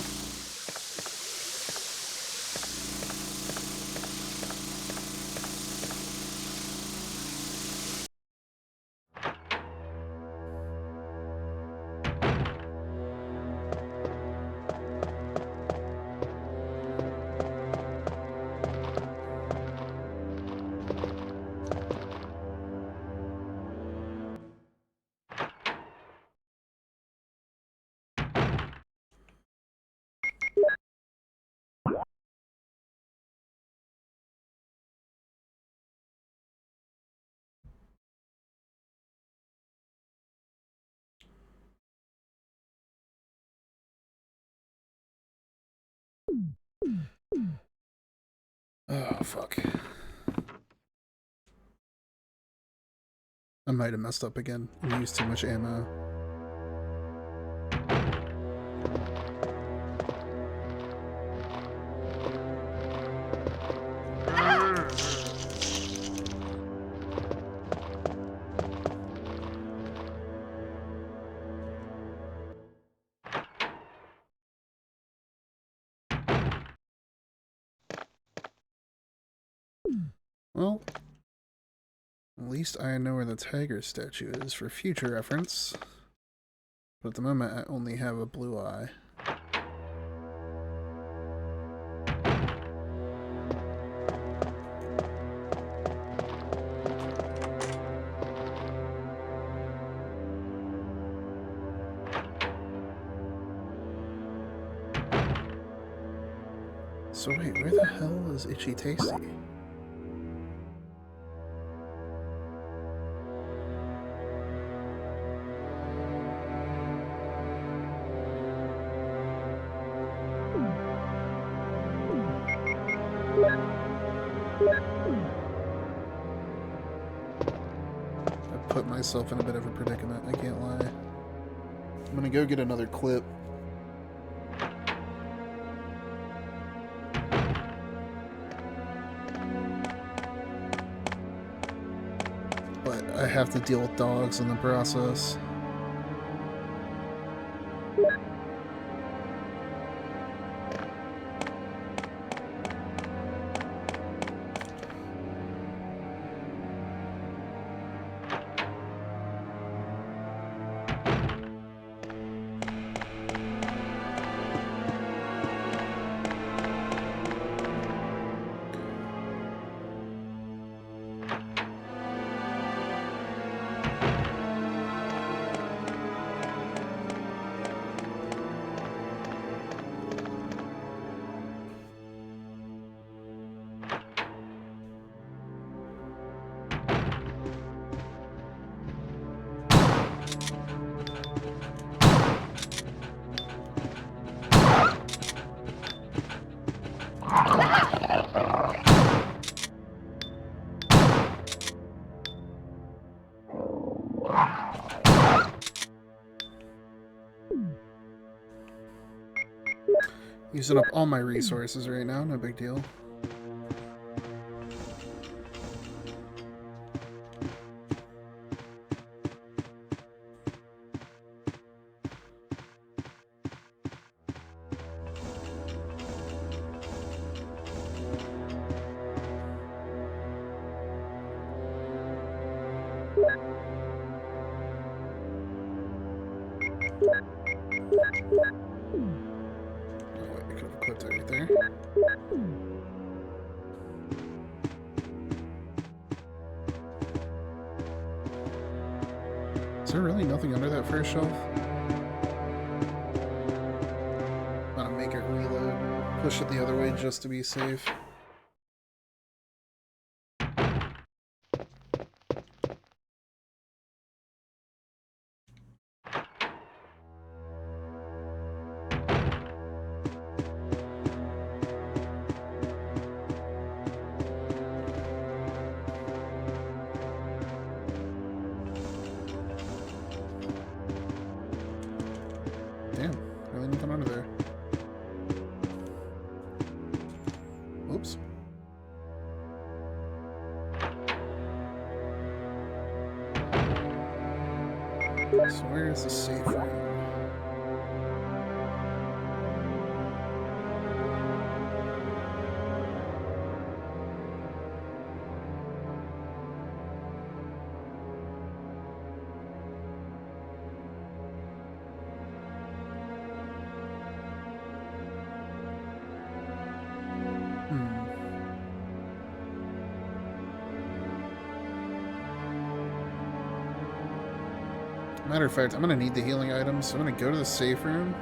Oh, fuck. I might have messed up again and used too much ammo. Well, at least I know where the tiger statue is for future reference. But at the moment, I only have a blue eye. So wait, where the hell is Itchy Tasty? I put myself in a bit of a predicament, I can't lie. I'm gonna go get another clip. But I have to deal with dogs in the process. Using up all my resources right now, no big deal. Is there really nothing under that first shelf? I'm gonna make it reload, push it the other way just to be safe. Damn, really nothing under there. Oops. So where is the safe room? Matter of fact, I'm gonna need the healing items, so I'm gonna go to the safe room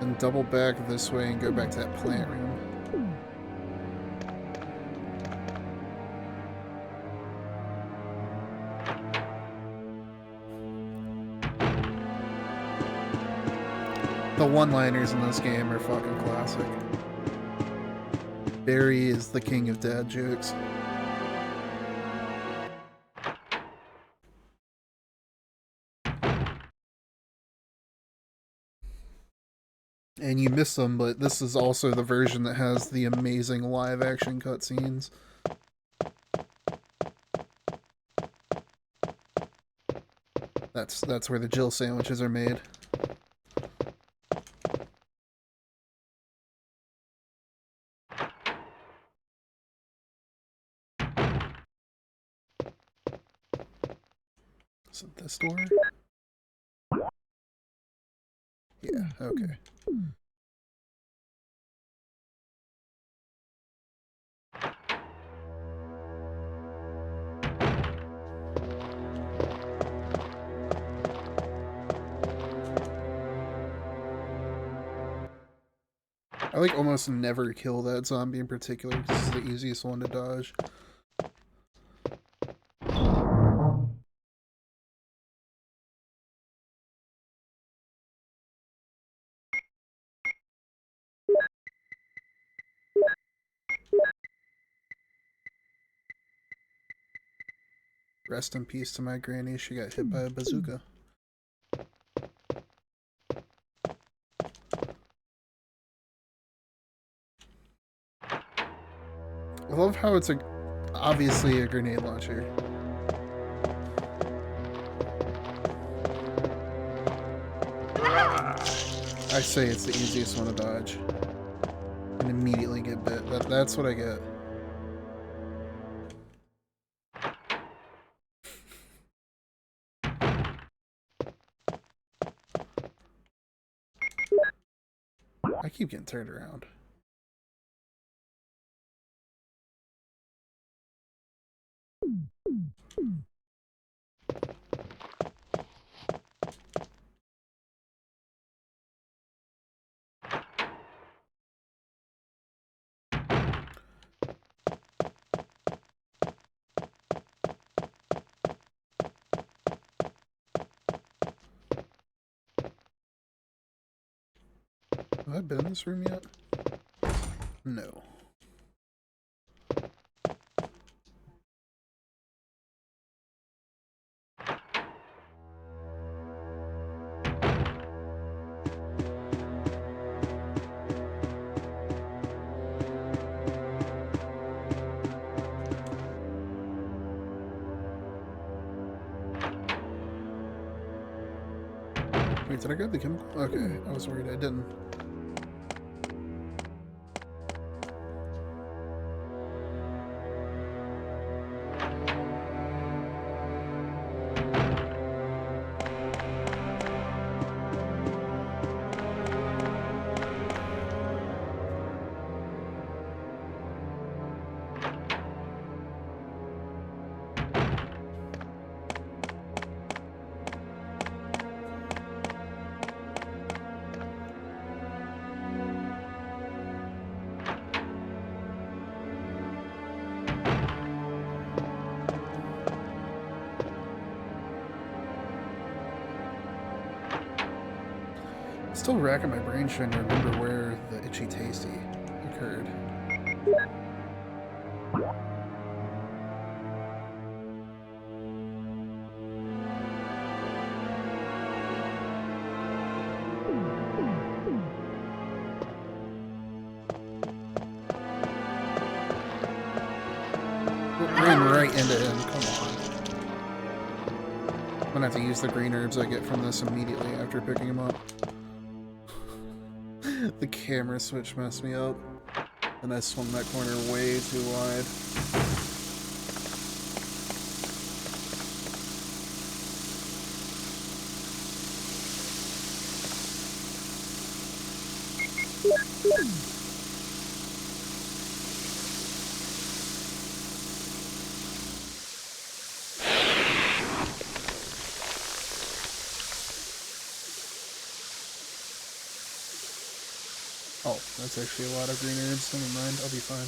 and double back this way and go back to that plant room. The one-liners in this game are fucking classic. Barry is the king of dad jokes. And you miss them, but this is also the version that has the amazing live action cutscenes. That's where the Jill sandwiches are made. Is it this door? Yeah, okay. I like almost never kill that zombie in particular because this is the easiest one to dodge. Rest in peace to my granny, she got hit by a bazooka. I love how it's obviously a grenade launcher. I say it's the easiest one to dodge. And immediately get bit. That's what I get. I keep getting turned around. Have I been in this room yet? No. Wait, did I grab the chemical? Okay, I was worried I didn't. Still racking my brain trying to remember where the itchy tasty occurred. Ran right into him, come on. I'm gonna have to use the green herbs I get from this immediately after picking him up. The camera switch messed me up, and I swung that corner way too wide. Oh, that's actually a lot of green herbs. Never mind, I'll be fine.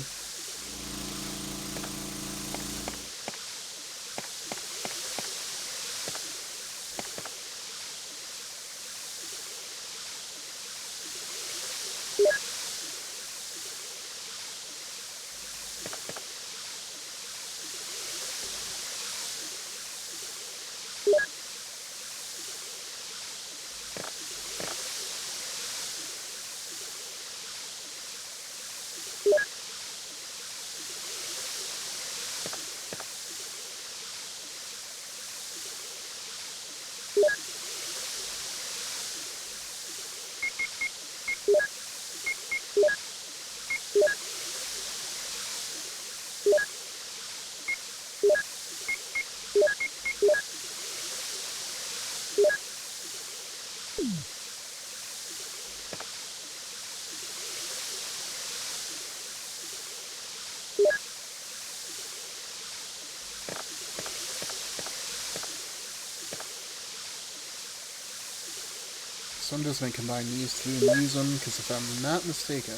so I'm just going to combine these two and use them, because if I'm not mistaken,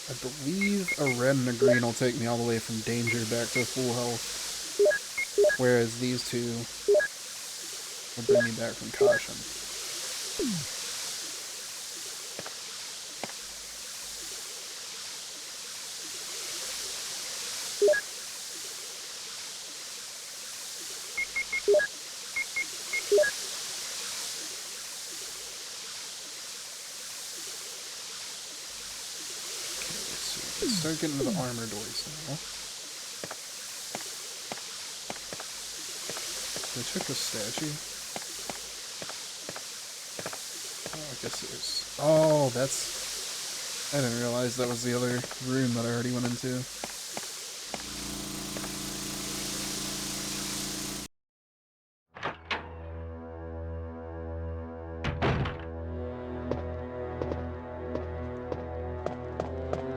I believe a red and a green will take me all the way from danger back to full health, whereas these two will bring me back from caution. Start getting to the armor doors now. Did I check the statue? Oh, I guess there's... Oh, that's... I didn't realize that was the other room that I already went into.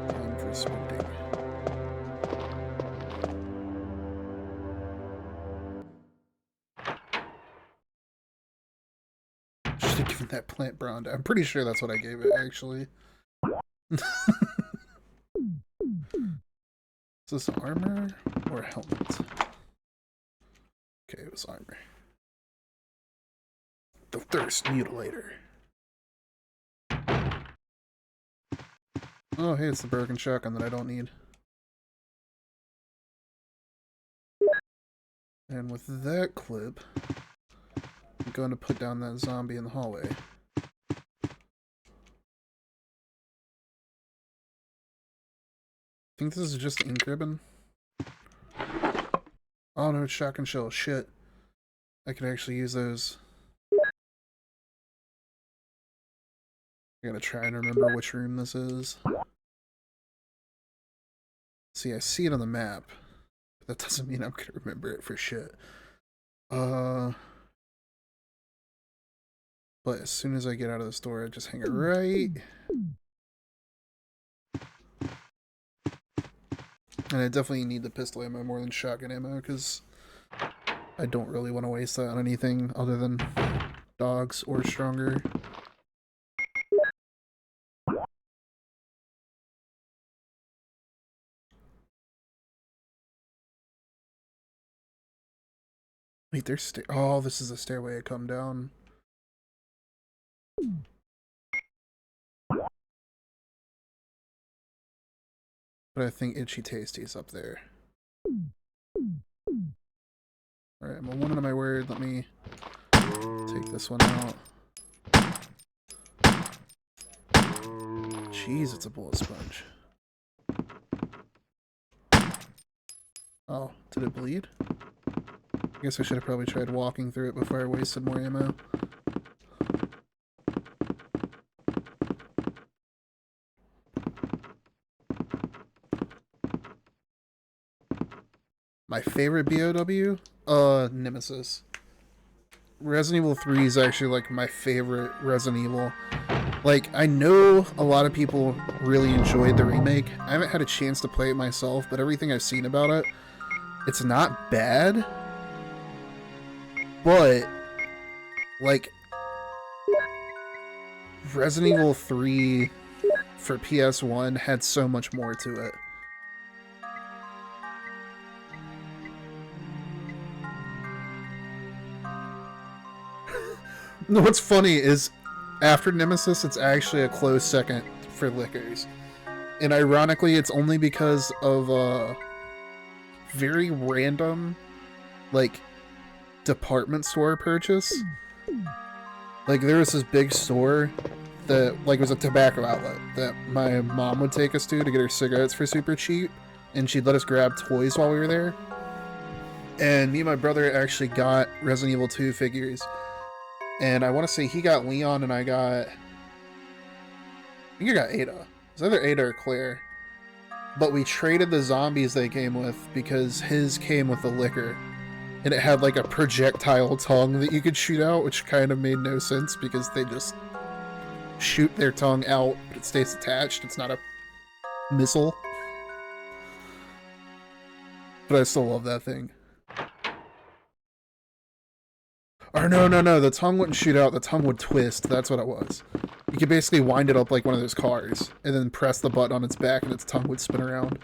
Time for sprinting. Should have given that plant brown. I'm pretty sure that's what I gave it, actually. Is this armor or helmet? Okay, it was armor. The Thirst Mutilator. Oh, hey, it's the broken shotgun that I don't need. And with that clip, I'm going to put down that zombie in the hallway. I think this is just ink ribbon. Oh no, it's shotgun shell. Shit. I could actually use those. I gotta try and remember which room this is. See, I see it on the map. But that doesn't mean I'm gonna remember it for shit. But as soon as I get out of the store, I just hang it right. And I definitely need the pistol ammo more than shotgun ammo, because I don't really want to waste that on anything other than dogs or stronger. Wait, there's oh, this is the stairway I come down. But I think Itchy Tasty's up there. Alright, I'm a woman of my word. Let me take this one out. Jeez, it's a bullet sponge. Oh, did it bleed? I guess I should have probably tried walking through it before I wasted more ammo. My favorite BOW? Nemesis. Resident Evil 3 is actually, like, my favorite Resident Evil. Like, I know a lot of people really enjoyed the remake. I haven't had a chance to play it myself, but everything I've seen about it, it's not bad. But, like, Resident Evil 3 for PS1 had so much more to it. No, what's funny is, after Nemesis, it's actually a close second for Lickers. And ironically, it's only because of a very random, like, department store purchase. Like, there was this big store that, like, was a tobacco outlet that my mom would take us to get her cigarettes for super cheap. And she'd let us grab toys while we were there. And me and my brother actually got Resident Evil 2 figures. And I want to say he got Leon and I think I got Ada. It was either Ada or Claire. But we traded the zombies they came with because his came with a liquor. And it had like a projectile tongue that you could shoot out, which kind of made no sense because they just shoot their tongue out, but it stays attached. It's not a missile. But I still love that thing. Or no, the tongue wouldn't shoot out, the tongue would twist. That's what it was. You could basically wind it up like one of those cars, and then press the button on its back and its tongue would spin around.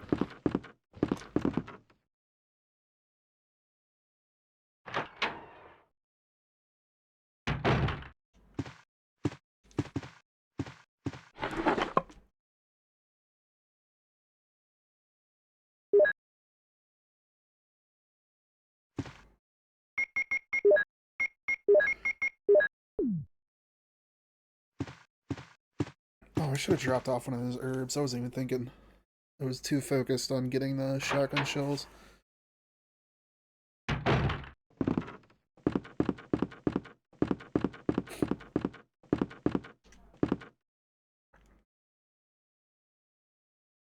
Oh, I should have dropped off one of those herbs. I wasn't even thinking. I was too focused on getting the shotgun shells.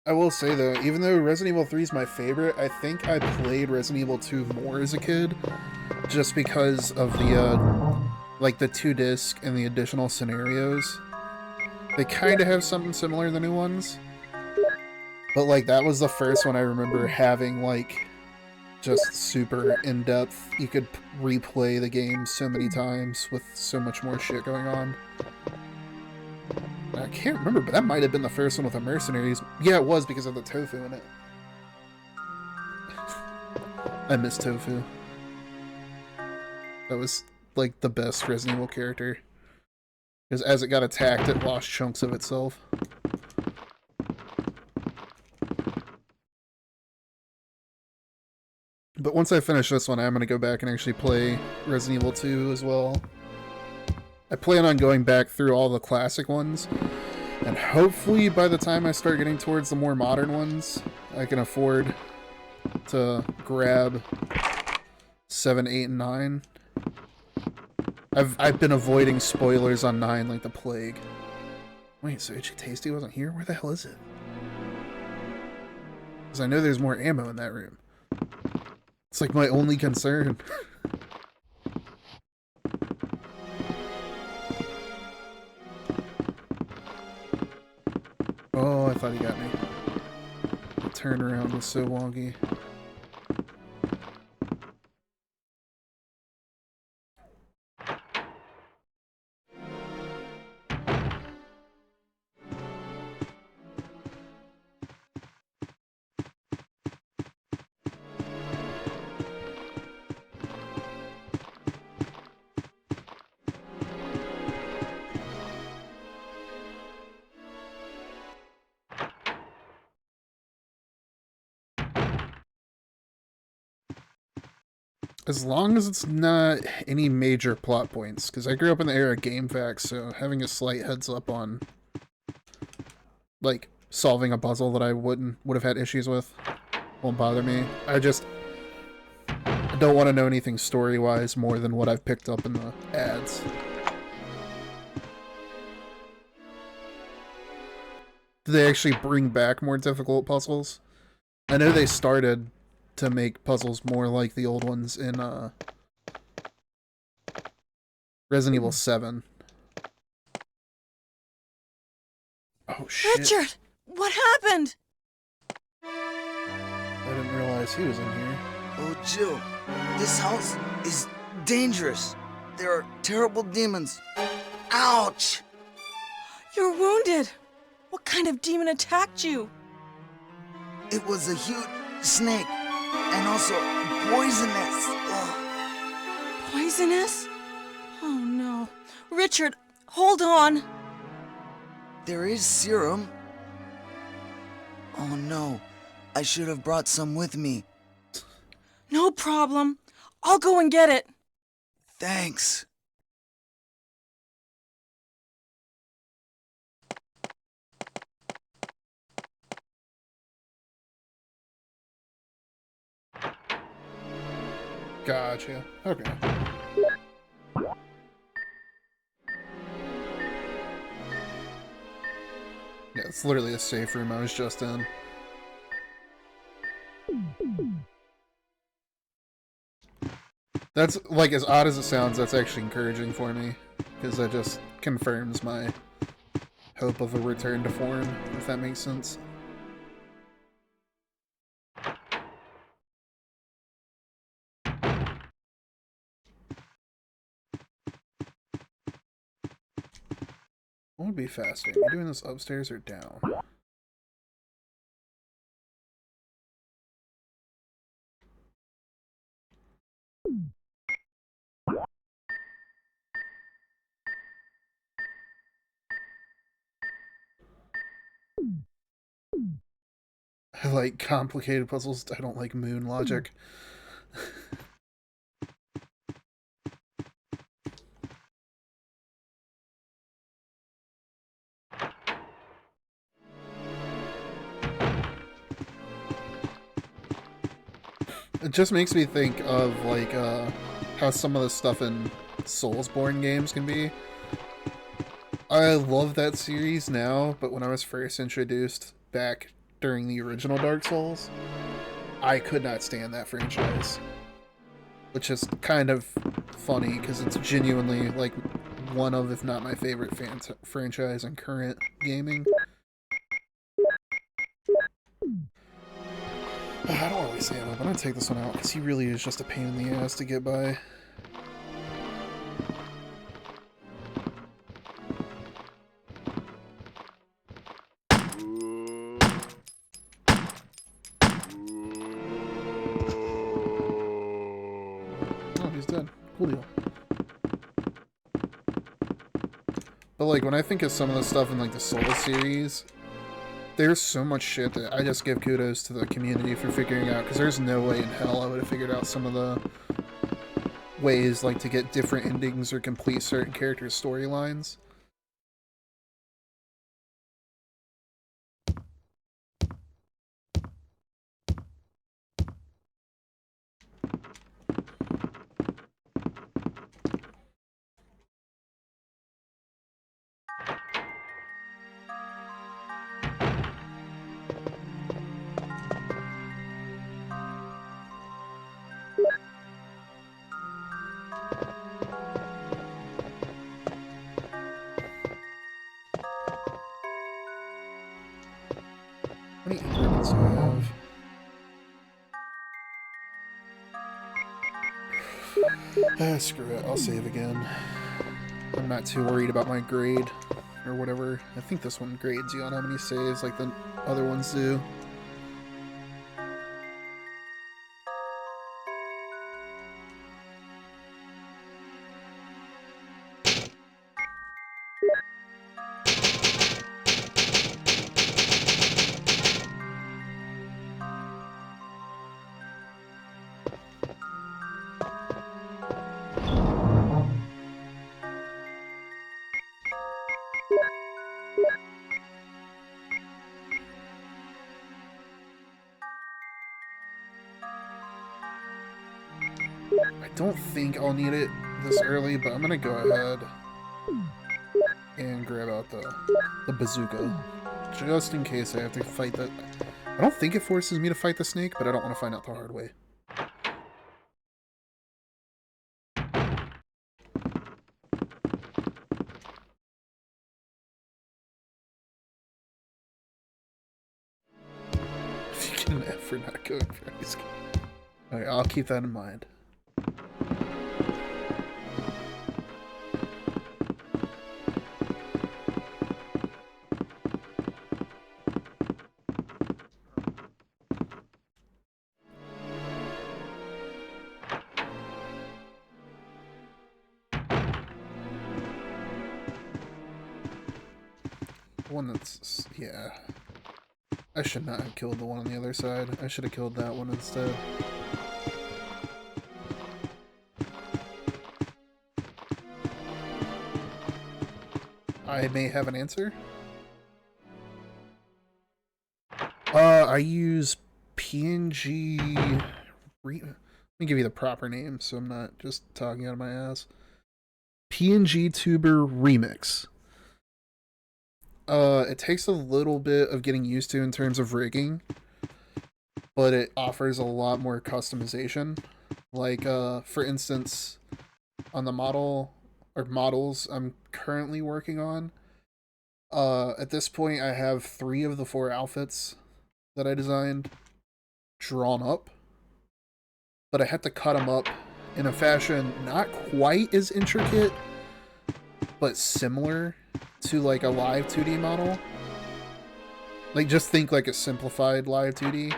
I will say though, even though Resident Evil 3 is my favorite, I think I played Resident Evil 2 more as a kid, just because of the, like the 2-disc and the additional scenarios. They kind of have something similar to the new ones, but like that was the first one I remember having like just super in-depth. You could replay the game so many times with so much more shit going on. I can't remember, but that might have been the first one with the mercenaries. Yeah, it was because of the tofu in it. I miss tofu. That was like the best Resident Evil character. Because as it got attacked, it lost chunks of itself. But once I finish this one, I'm going to go back and actually play Resident Evil 2 as well. I plan on going back through all the classic ones, and hopefully by the time I start getting towards the more modern ones, I can afford to grab 7, 8, and 9. I've been avoiding spoilers on 9 like the plague. Wait, so Itchy Tasty wasn't here? Where the hell is it? Because I know there's more ammo in that room. It's like my only concern. Oh, I thought he got me. The turnaround was so wonky. As long as it's not any major plot points, because I grew up in the era of GameFAQs, so having a slight heads up on, like, solving a puzzle that I would have had issues with won't bother me. I don't want to know anything story-wise more than what I've picked up in the ads. Did they actually bring back more difficult puzzles? I know they started to make puzzles more like the old ones in Resident Evil 7. Oh shit. Richard! What happened? I didn't realize he was in here. Oh, Jill, this house is dangerous. There are terrible demons. Ouch! You're wounded. What kind of demon attacked you? It was a huge snake, and also poisonous. Ugh. Poisonous? Oh no. Richard, hold on. There is serum. Oh no, I should have brought some with me. No problem. I'll go and get it. Thanks. Gotcha. Okay. Yeah, it's literally a safe room I was just in. That's, like, as odd as it sounds, that's actually encouraging for me. Because that just confirms my hope of a return to form, if that makes sense. What would be faster? Are you doing this upstairs or down? I like complicated puzzles. I don't like moon logic. It just makes me think of like how some of the stuff in Soulsborne games can be. I love that series now, but when I was first introduced back during the original Dark Souls, I could not stand that franchise. Which is kind of funny because it's genuinely like one of, if not my favorite franchise in current gaming. I don't always say that, but I'm gonna take this one out because he really is just a pain in the ass to get by. Oh, he's dead. Cool deal. But like when I think of some of the stuff in like the Soul series, there's so much shit that I just give kudos to the community for figuring out, because there's no way in hell I would have figured out some of the ways like to get different endings or complete certain characters' storylines. How many ingredients do I have? Screw it, I'll save again. I'm not too worried about my grade, or whatever. I think this one grades you on how many saves like the other ones do. I don't think I'll need it this early, but I'm gonna go ahead and grab out the bazooka, just in case I have to fight that. I don't think it forces me to fight the snake, but I don't want to find out the hard way. If you get an F for not going for ice cream. Alright, I'll keep that in mind. The one that's... yeah. I should not have killed the one on the other side. I should have killed that one instead. I may have an answer. I use PNG... Let me give you the proper name so I'm not just talking out of my ass. PNG Tuber Remix. It takes a little bit of getting used to in terms of rigging, but it offers a lot more customization. Like, for instance, on the models I'm currently working on, at this point I have 3 of the 4 outfits that I designed drawn up, but I had to cut them up in a fashion not quite as intricate, but similar to like a live 2D model. Like, just think like a simplified live 2D.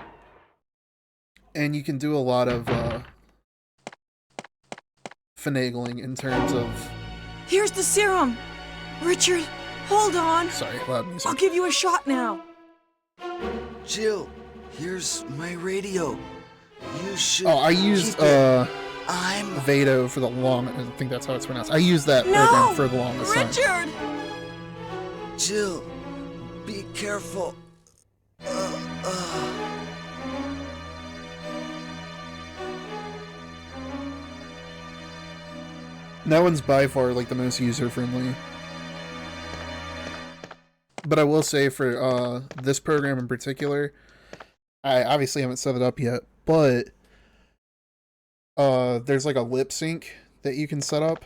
And you can do a lot of finagling in terms of... Here's the serum! Richard, hold on! Sorry, loud music. I'll give you a shot now! Jill, here's my radio. You should. Oh, I used keep it. I'm. Vado for the long... I think that's how it's pronounced. I used that No! program for the longest time. Richard! Jill, be careful. That one's by far like the most user-friendly. But I will say for this program in particular, I obviously haven't set it up yet, but there's like a lip sync that you can set up.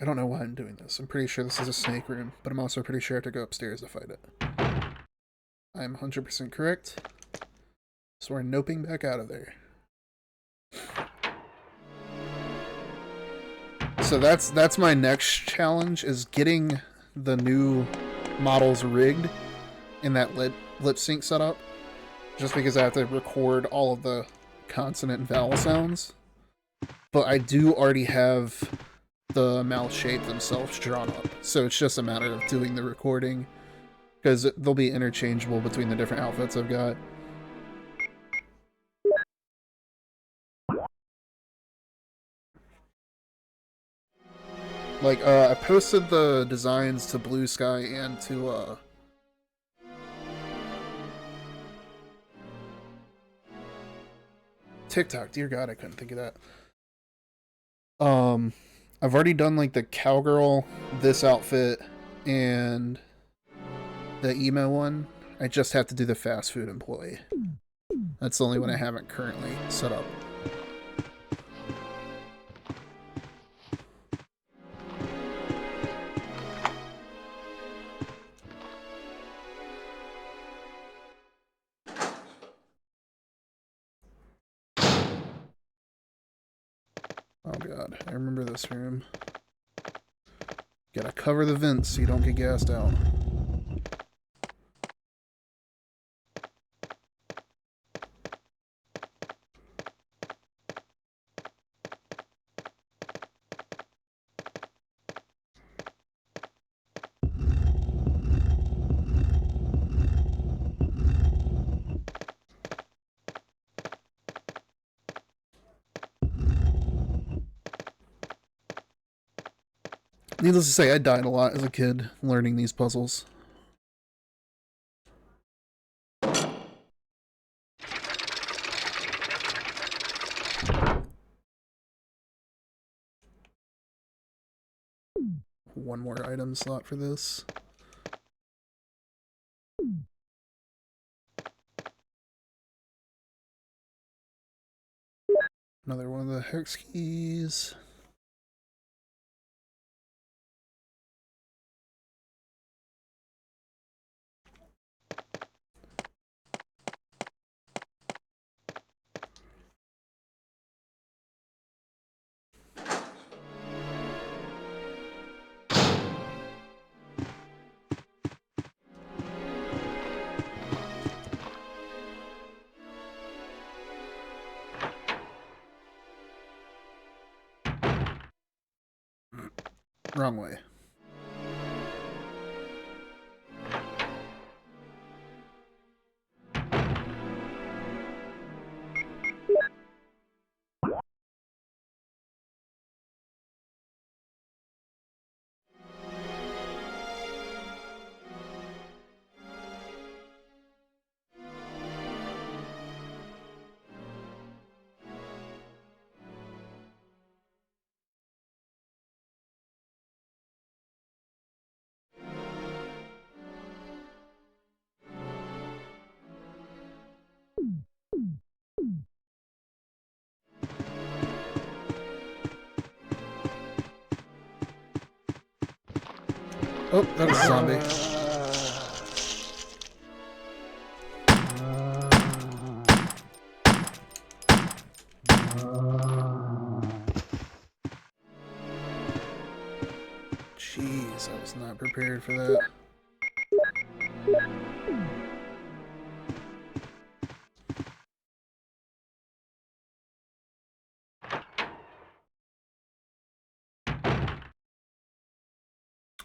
I don't know why I'm doing this. I'm pretty sure this is a snake room, but I'm also pretty sure I have to go upstairs to fight it. I'm 100% correct. So we're noping back out of there. So that's my next challenge, is getting the new models rigged in that lip sync setup. Just because I have to record all of the consonant and vowel sounds. But I do already have the mouth shape themselves drawn up. So it's just a matter of doing the recording. Because they'll be interchangeable between the different outfits I've got. Like, I posted the designs to Blue Sky and to, TikTok. Dear God, I couldn't think of that. I've already done, like, the cowgirl, this outfit, and the emo one. I just have to do the fast food employee. That's the only one I haven't currently set up. Oh god, I remember this room. Gotta cover the vents so you don't get gassed out. Needless to say, I died a lot as a kid learning these puzzles. One more item slot for this. Another one of the hex keys. Wrong way. Oh, that was a zombie. Jeez, I was not prepared for that.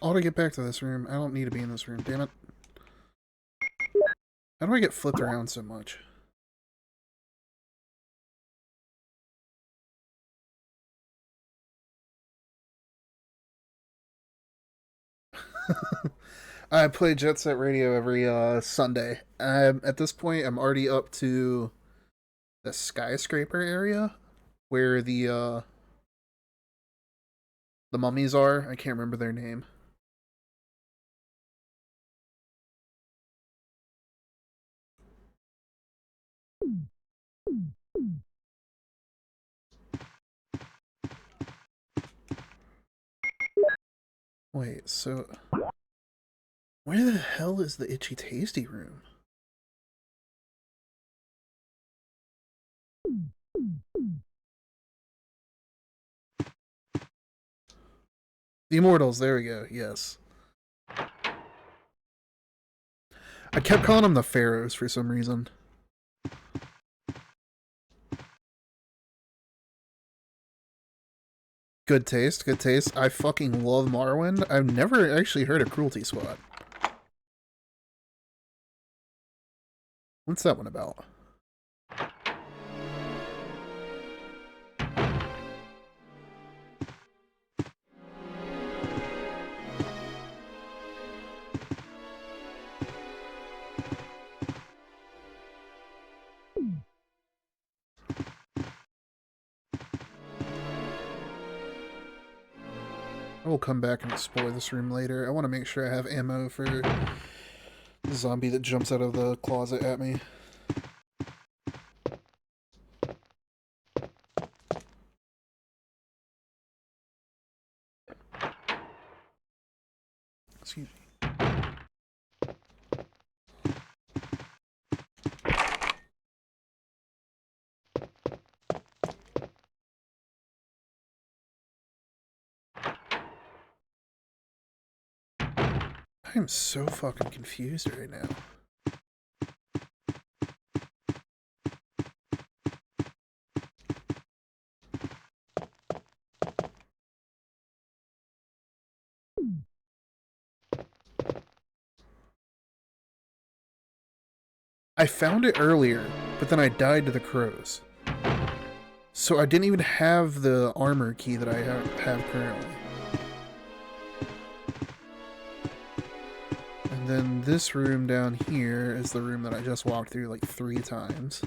I ought to get back to this room. I don't need to be in this room, damn it. How do I get flipped around so much? I play Jet Set Radio every Sunday. At this point, I'm already up to the skyscraper area where the mummies are. I can't remember their name. Wait, so where the hell is the Itchy Tasty room? The Immortals, there we go, yes. I kept calling them the Pharaohs for some reason. Good taste, good taste. I fucking love Morrowind. I've never actually heard of Cruelty Squad. What's that one about? I will come back and explore this room later. I want to make sure I have ammo for the zombie that jumps out of the closet at me. Excuse me. I am so fucking confused right now. I found it earlier, but then I died to the crows. So I didn't even have the armor key that I have currently. And then this room down here is the room that I just walked through like 3 times.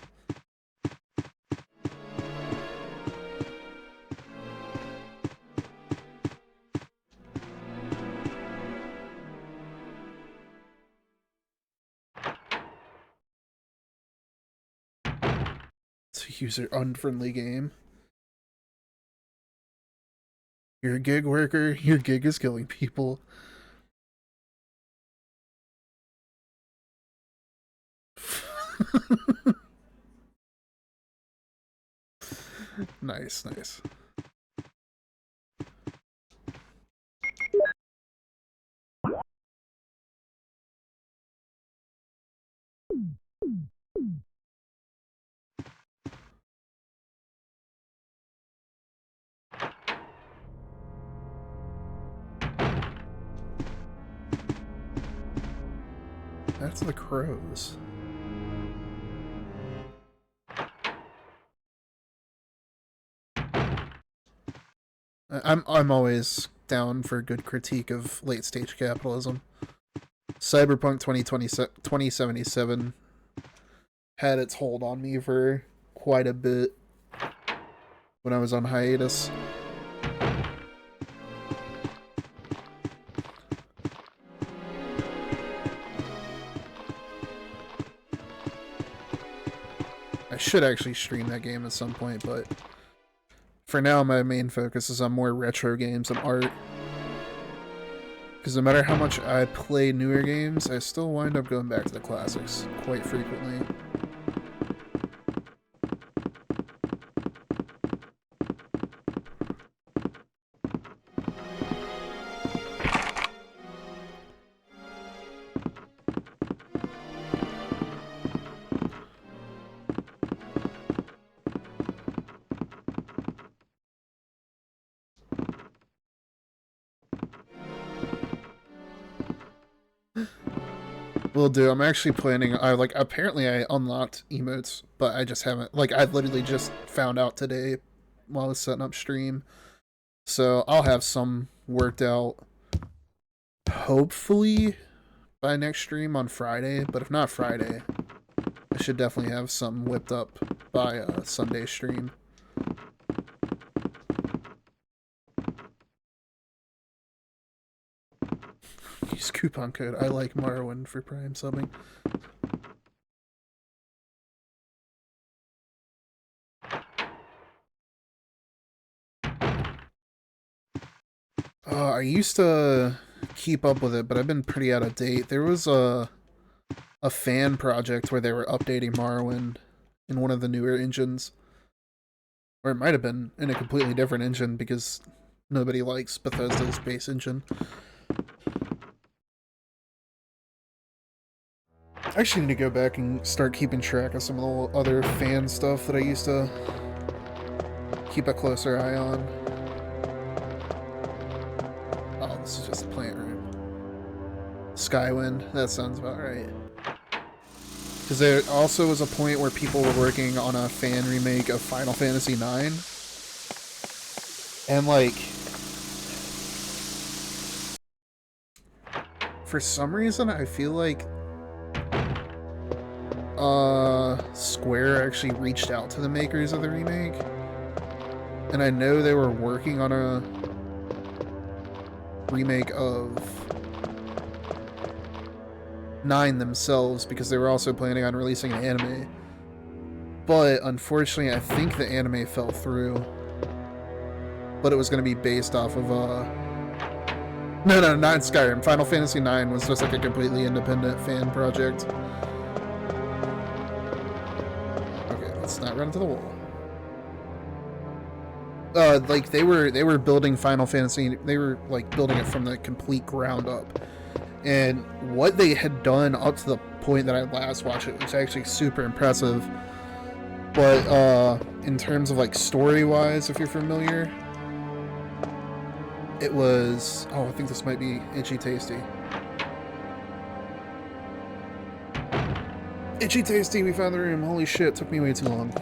It's a user-unfriendly game. You're a gig worker, your gig is killing people. Nice, nice. That's the crows. I'm always down for a good critique of late stage capitalism. Cyberpunk 2077 had its hold on me for quite a bit when I was on hiatus. I should actually stream that game at some point, but for now my main focus is on more retro games and art. Because no matter how much I play newer games, I still wind up going back to the classics quite frequently. Will do. I'm actually planning. Apparently I unlocked emotes, but I just haven't. Like, I literally just found out today while I was setting up stream. So I'll have some worked out, hopefully by next stream on Friday. But if not Friday, I should definitely have some whipped up by Sunday stream. Use coupon code I like Marwin for Prime subbing. I used to keep up with it, but I've been pretty out of date. There was a fan project where they were updating Morrowind in one of the newer engines. Or it might have been in a completely different engine because nobody likes Bethesda's base engine. I actually need to go back and start keeping track of some of the other fan stuff that I used to keep a closer eye on. Oh, this is just a plant room. Skywind, that sounds about right. Because there also was a point where people were working on a fan remake of Final Fantasy IX. And, like, for some reason, I feel like Square actually reached out to the makers of the remake. And I know they were working on a remake of 9 themselves because they were also planning on releasing an anime. But unfortunately, I think the anime fell through. But it was going to be based off of No, not Skyrim. Final Fantasy IX was just like a completely independent fan project. Okay, let's not run into the wall. Like they were building Final Fantasy. They were like building it from the complete ground up. And what they had done up to the point that I last watched it was actually super impressive. But in terms of like story-wise, if you're familiar, it was... Oh, I think this might be Itchy Tasty. Itchy Tasty, we found the room. Holy shit, took me way too long.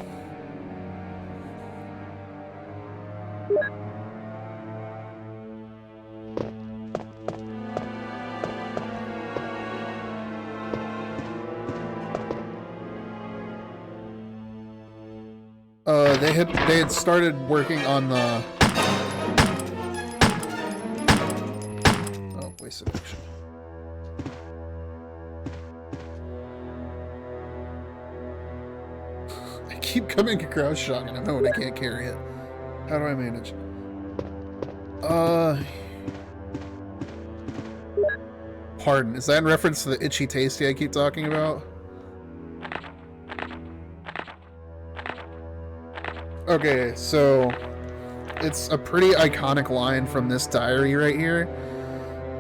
They had started working on the... Oh, wasted action. I keep coming across shotgun. I know when I can't carry it. How do I manage? Pardon, is that in reference to the Itchy Tasty I keep talking about? Okay, so it's a pretty iconic line from this diary right here.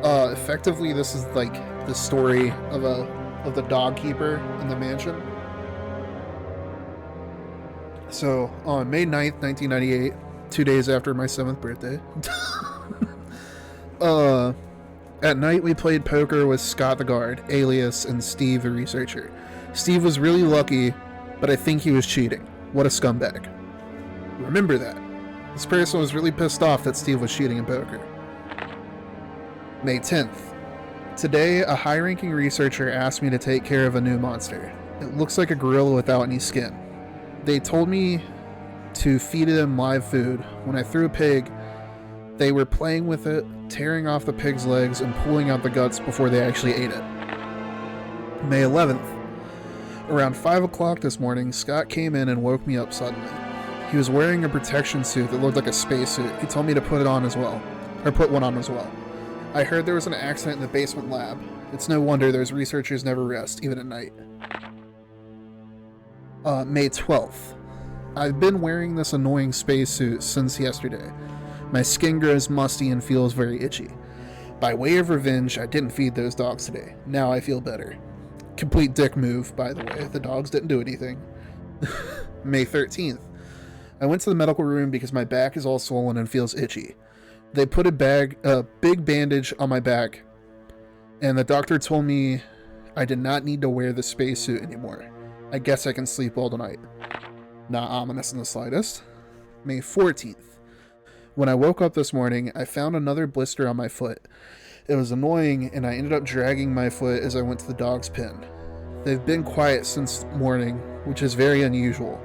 Effectively, this is like the story of the dog keeper in the mansion. So on May 9th, 1998, 2 days after my 7th birthday, at night we played poker with Scott the guard, alias, and Steve the researcher. Steve was really lucky, but I think he was cheating. What a scumbag. Remember that. This person was really pissed off that Steve was cheating in poker. May 10th. Today, a high-ranking researcher asked me to take care of a new monster. It looks like a gorilla without any skin. They told me to feed them live food. When I threw a pig, they were playing with it, tearing off the pig's legs and pulling out the guts before they actually ate it. May 11th. Around 5 o'clock this morning, Scott came in and woke me up suddenly. He was wearing a protection suit that looked like a spacesuit. He told me to put it on as well. Or put one on as well. I heard there was an accident in the basement lab. It's no wonder those researchers never rest, even at night. May 12th. I've been wearing this annoying spacesuit since yesterday. My skin grows musty and feels very itchy. By way of revenge, I didn't feed those dogs today. Now I feel better. Complete dick move, by the way. The dogs didn't do anything. May 13th. I went to the medical room because my back is all swollen and feels itchy. They put a big bandage on my back, and the doctor told me I did not need to wear the spacesuit anymore. I guess I can sleep all tonight. Not ominous in the slightest. May 14th. When I woke up this morning, I found another blister on my foot. It was annoying, and I ended up dragging my foot as I went to the dog's pen. They've been quiet since morning, which is very unusual.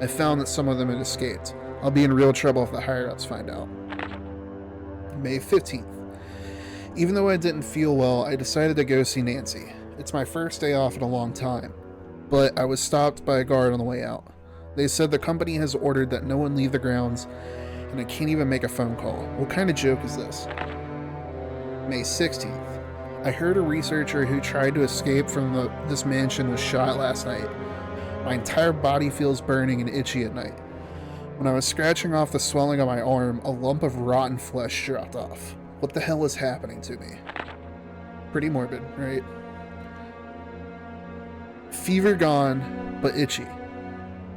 I found that some of them had escaped. I'll be in real trouble if the higher-ups find out. May 15th. Even though I didn't feel well, I decided to go see Nancy. It's my first day off in a long time, but I was stopped by a guard on the way out. They said the company has ordered that no one leave the grounds, and I can't even make a phone call. What kind of joke is this? May 16th. I heard a researcher who tried to escape from this mansion was shot last night. My entire body feels burning and itchy at night. When I was scratching off the swelling on my arm, a lump of rotten flesh dropped off. What the hell is happening to me? Pretty morbid, right? Fever gone, but itchy.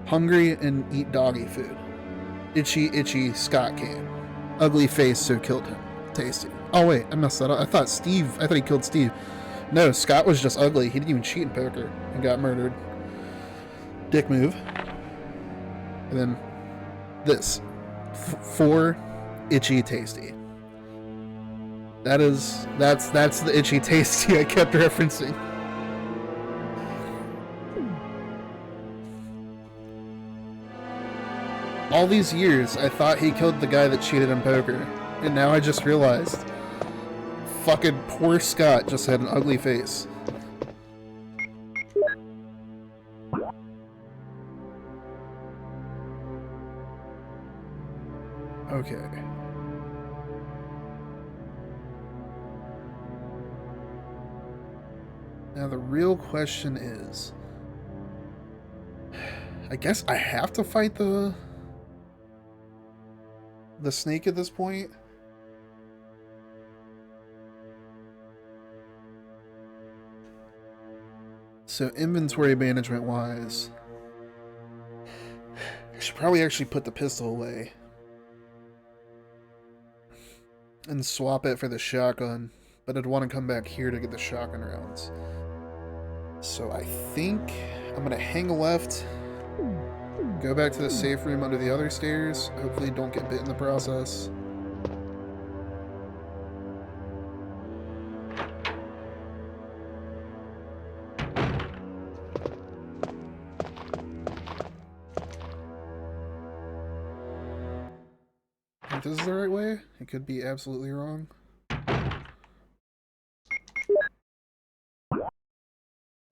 Hungry and eat doggy food. Itchy, itchy, Scott came. Ugly face, so killed him. Tasty. Oh wait, I messed that up. I thought he killed Steve. No, Scott was just ugly. He didn't even cheat in poker and got murdered. Dick move. And then this. 4 itchy tasty. That's the itchy tasty I kept referencing. All these years, I thought he killed the guy that cheated in poker, and now I just realized, fucking poor Scott just had an ugly face. Okay. Now the real question is, I guess I have to fight the snake at this point. So inventory management wise, I should probably actually put the pistol away and swap it for the shotgun, but I'd want to come back here to get the shotgun rounds. So I think I'm gonna hang a left, go back to the safe room under the other stairs, hopefully don't get bit in the process. I think this is the right way. It could be absolutely wrong.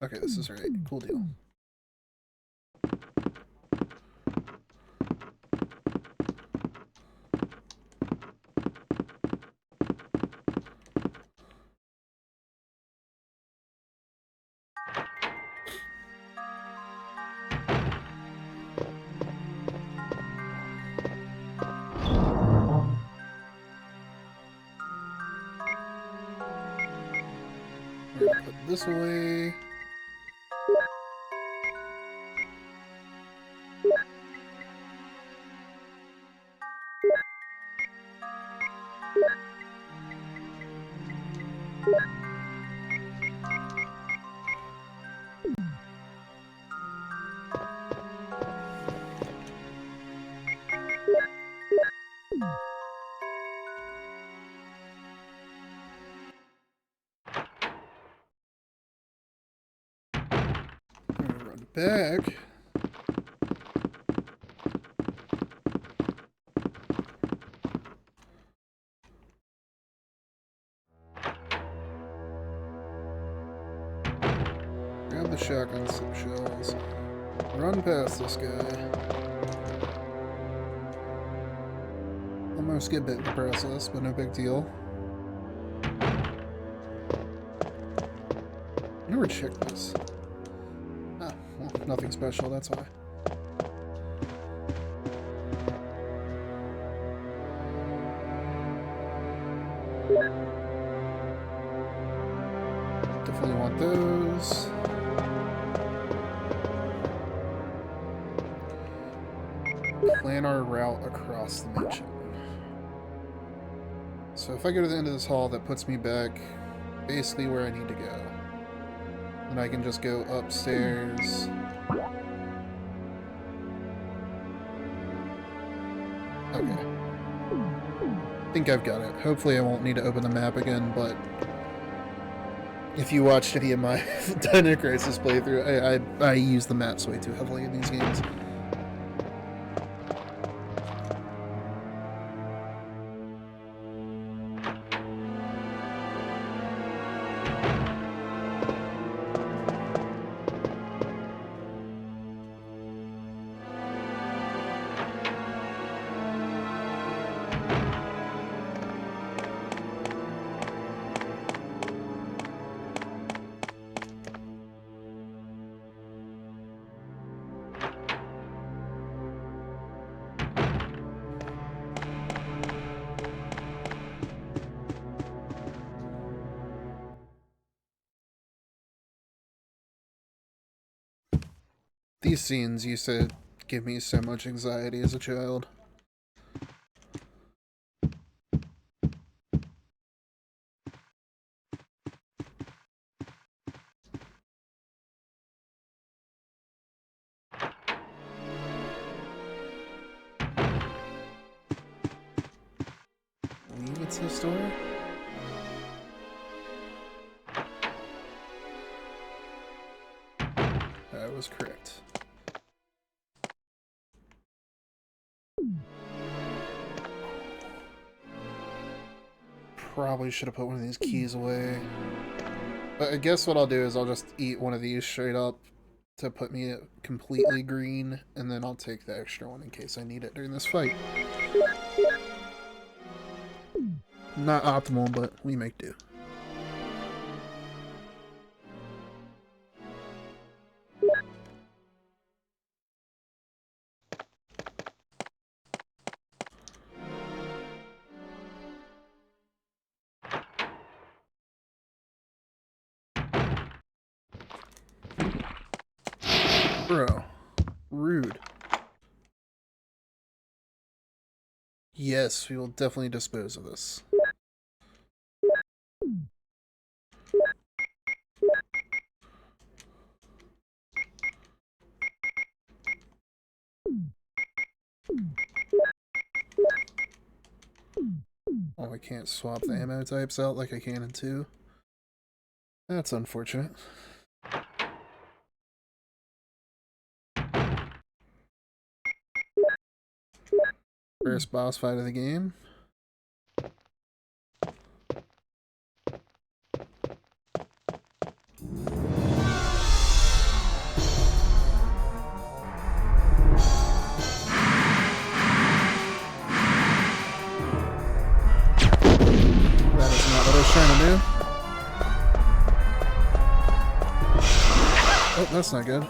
Okay, this is right. Cool deal. Put this away. Run back. Grab the shotgun shells. Run past this guy. Almost get bit in the process, but no big deal. I never checked this. Ah, well, nothing special, that's why. Definitely want those. Plan our route across the mansion. So if I go to the end of this hall, that puts me back basically where I need to go. And I can just go upstairs. Okay. I think I've got it. Hopefully I won't need to open the map again, but if you watched any of my Dino Crisis playthrough, I use the maps way too heavily in these games. These scenes used to give me so much anxiety as a child. I believe it's this door? I was correct. Probably should have put one of these keys away. But I guess what I'll do is I'll just eat one of these straight up to put me at completely green, and then I'll take the extra one in case I need it during this fight. Not optimal, but we make do. Bro, rude. Yes, we will definitely dispose of this. Oh, I can't swap the ammo types out like I can in 2. That's unfortunate. First boss fight of the game. That is not what I was trying to do. Oh, that's not good.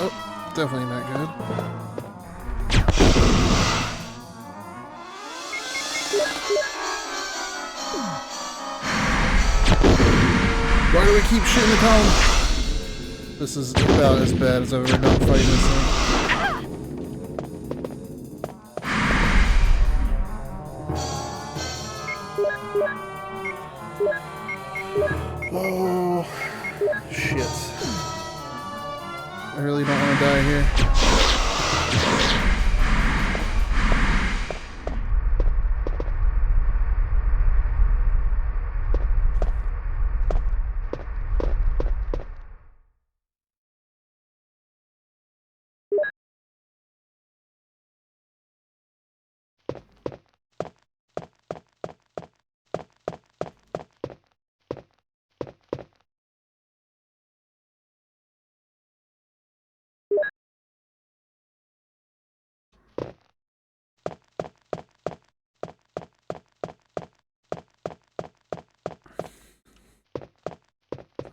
Oh, definitely not good. Why do we keep shooting the column? This is about as bad as I've ever done fighting this thing. Oh, shit. I really don't want to die here.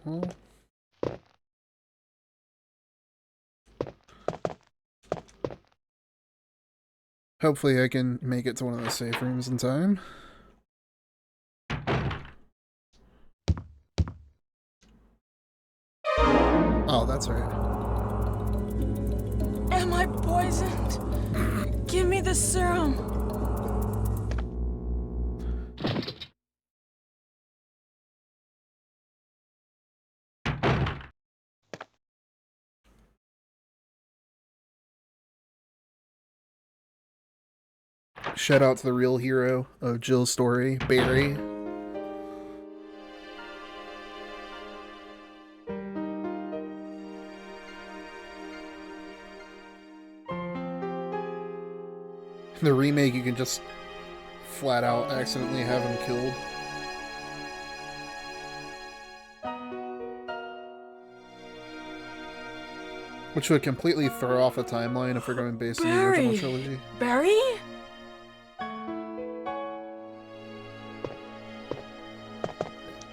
Well, hopefully I can make it to one of the safe rooms in time. Oh, that's right. Am I poisoned? Give me the serum. Shout out to the real hero of Jill's story, Barry. In the remake, you can just flat out accidentally have him killed. Which would completely throw off the timeline if we're going based on the original trilogy. Barry?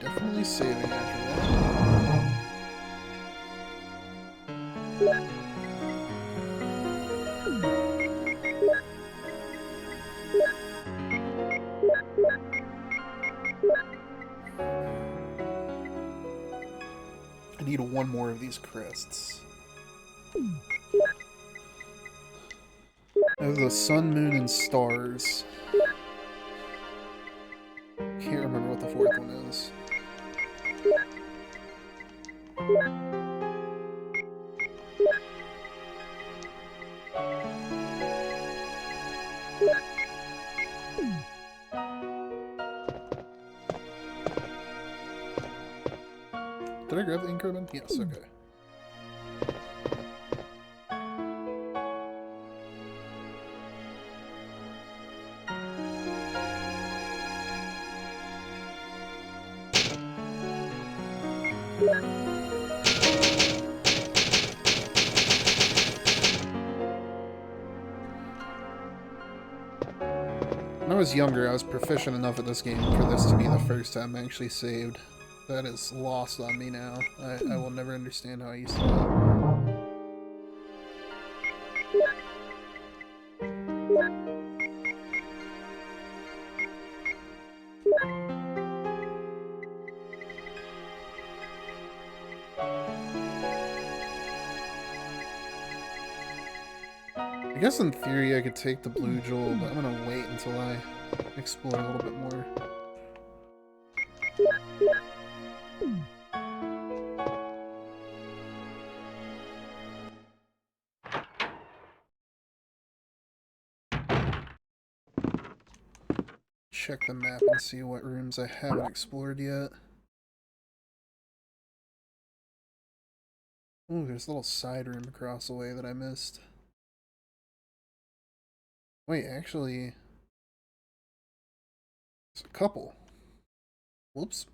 Definitely saving after that. I need one more of these crests. I have the sun, moon, and stars. Can't remember what the fourth one is. Did I grab the ink ribbon? Yes, okay. When I was younger, I was proficient enough at this game for this to be the first time I actually saved. That is lost on me now. I will never understand how I used to do it. I guess in theory I could take the blue jewel, but I'm gonna wait until I explore a little bit more. Check the map and see what rooms I haven't explored yet. Ooh, there's a little side room across the way that I missed. Wait, actually, there's a couple. Whoops.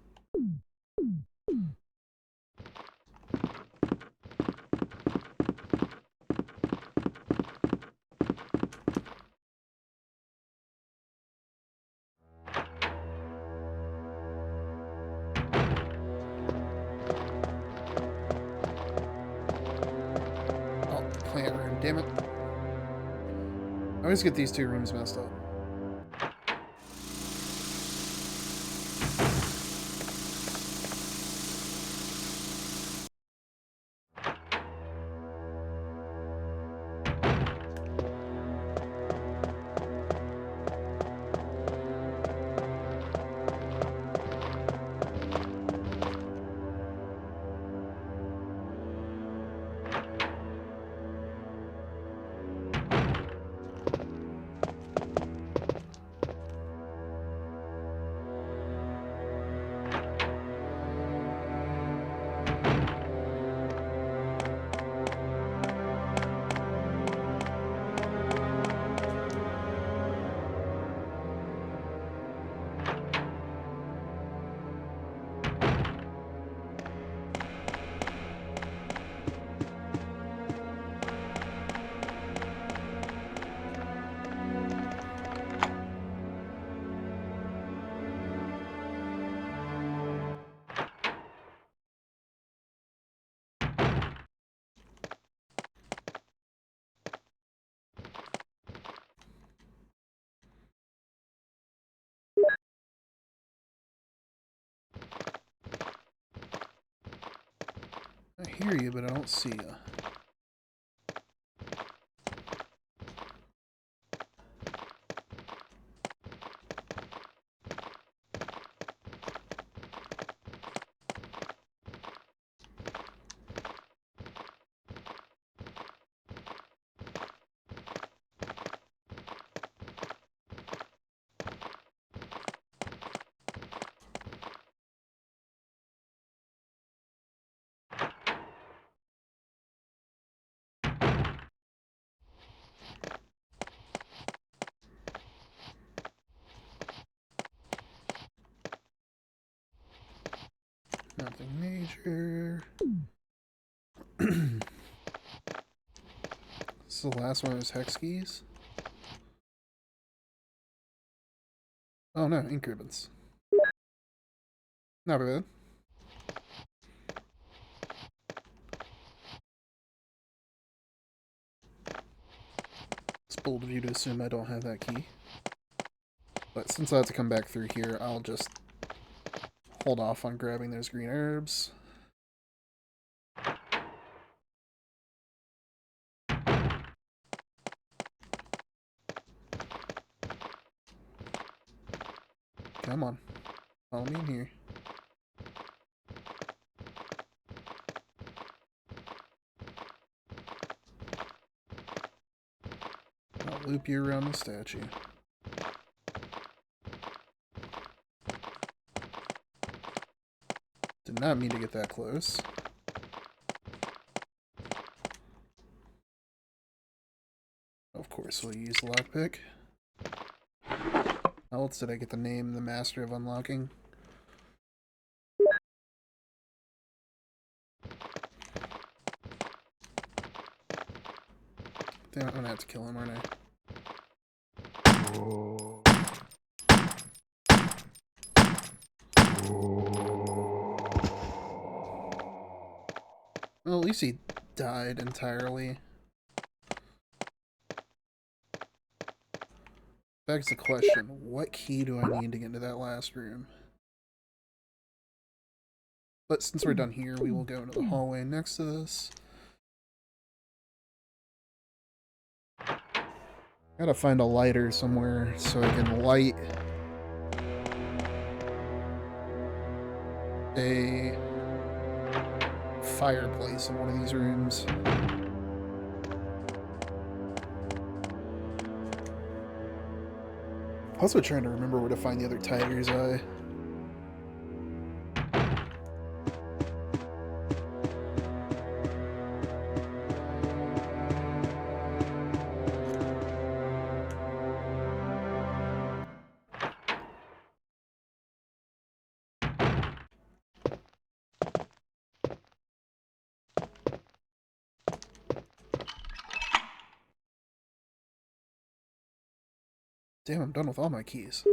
Oh, plant room, damn it. I always get these two rooms messed up. I hear you, but I don't see you. major. This is the last one of his hex keys. Oh no, ink ribbons. Not bad. It's bold of you to assume I don't have that key. But since I have to come back through here, I'll just hold off on grabbing those green herbs. Come on. Follow me in here. I'll loop you around the statue. Did not mean to get that close. Of course, we'll use the lockpick. How else did I get the name, the Master of Unlocking? Damn, I'm gonna have to kill him, aren't I? Well, at least he died entirely. Begs the question, what key do I need to get into that last room? But since we're done here, we will go into the hallway next to this. Gotta find a lighter somewhere so I can light a fireplace in one of these rooms. Also trying to remember where to find the other tiger's eye. Damn, I'm done with all my keys.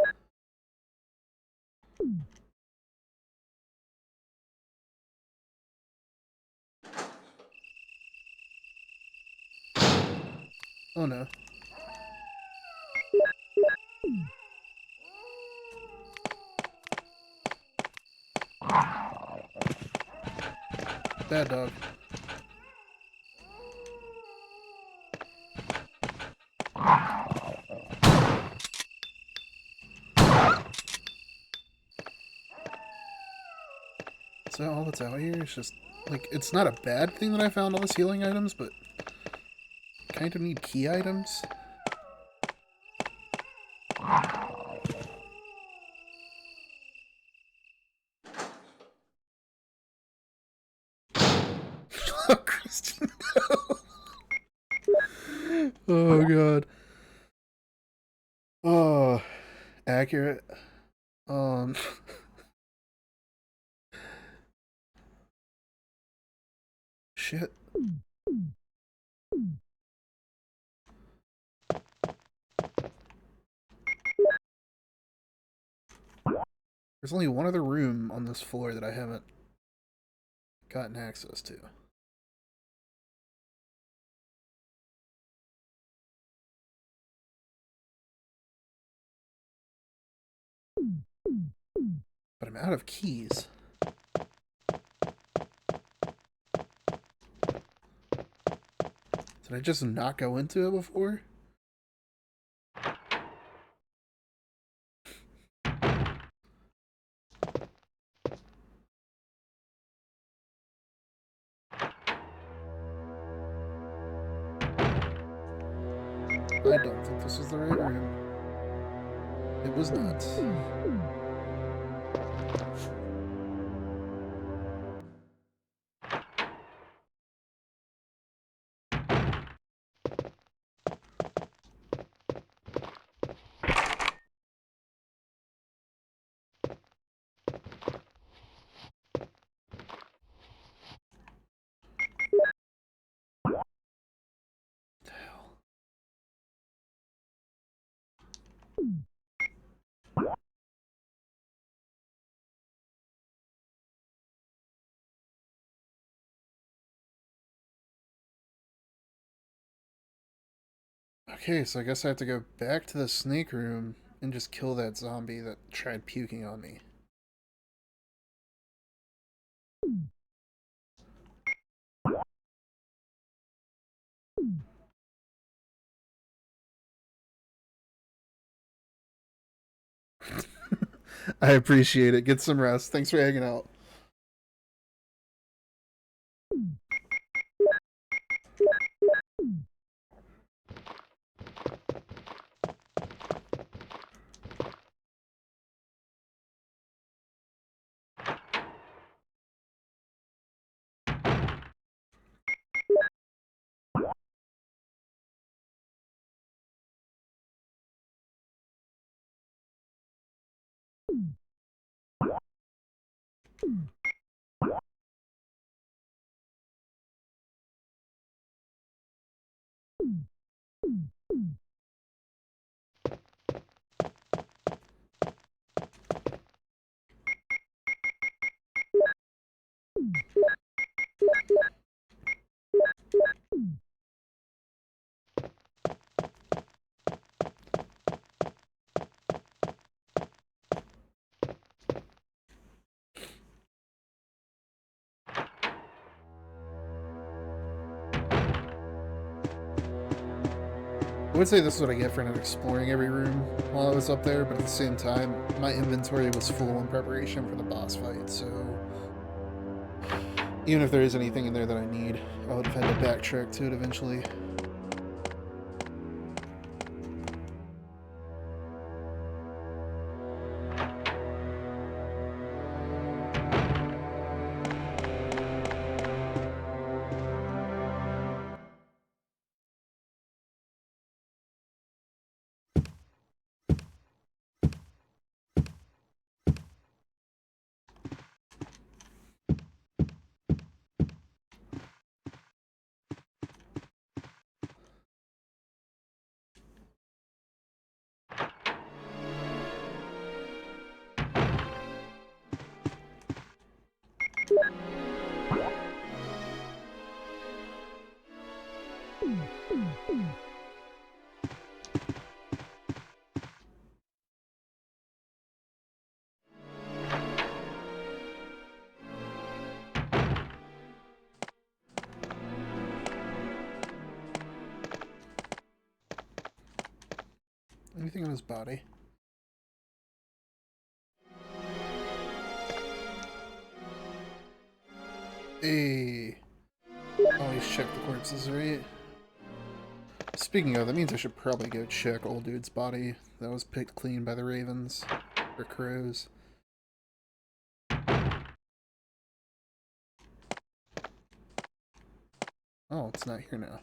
Oh no. Bad dog. Is that all that's out here? It's just, like, it's not a bad thing that I found all these healing items, but kind of need key items. Oh, Christian, no. Oh, God. Oh, accurate. Shit. There's only one other room on this floor that I haven't gotten access to. But I'm out of keys. Did I just not go into it before? I don't think this is the right room. It was not. Okay, so I guess I have to go back to the snake room and just kill that zombie that tried puking on me. I appreciate it. Get some rest. Thanks for hanging out. I would say this is what I get for not exploring every room while I was up there, but at the same time, my inventory was full in preparation for the boss fight, so even if there is anything in there that I need, I would have had to backtrack to it eventually. Anything on his body? Hey. Always check the corpses, right? Speaking of, that means I should probably go check old dude's body that was picked clean by the ravens. Or crows. Oh, it's not here now.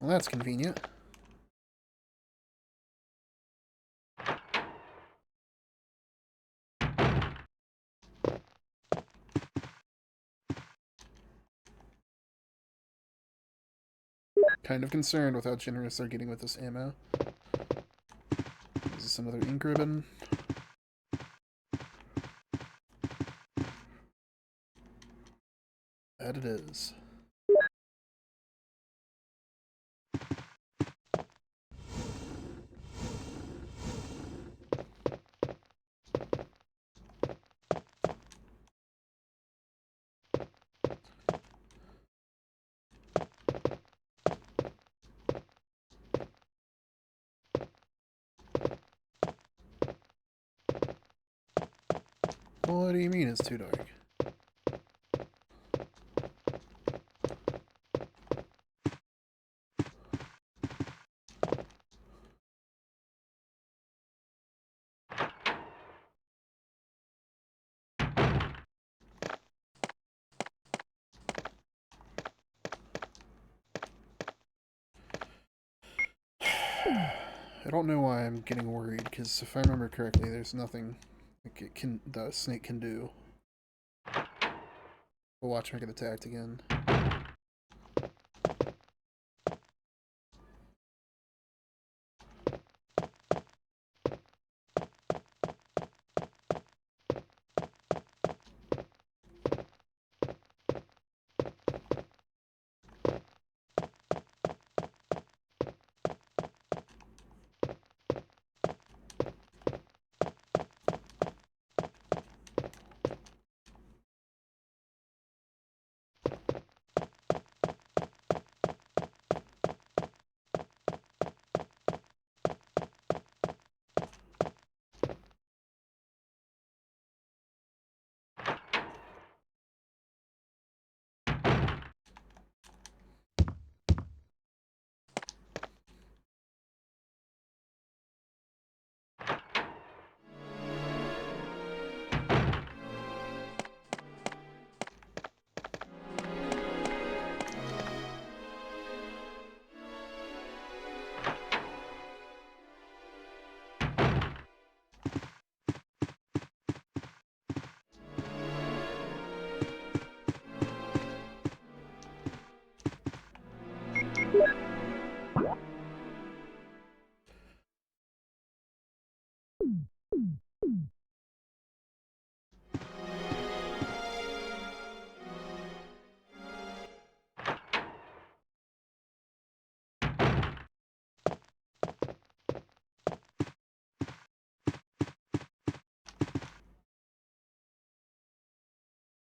Well, that's convenient. Kind of concerned with how generous they're getting with this ammo. Is this another ink ribbon? That it is. What do you mean it's too dark? I don't know why I'm getting worried, because if I remember correctly, there's nothing like the snake can do. We'll watch him get attacked again.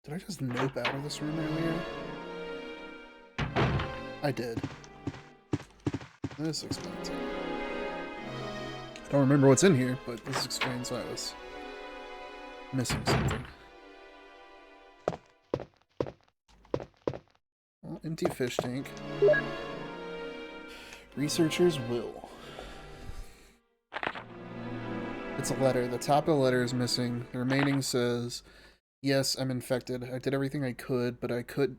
Did I just nope out of this room earlier? I did. This explains it. I don't remember what's in here, but this explains why I was missing something. Well, empty fish tank. Researcher's will. It's a letter. The top of the letter is missing. The remaining says, "Yes, I'm infected. I did everything I could, but I could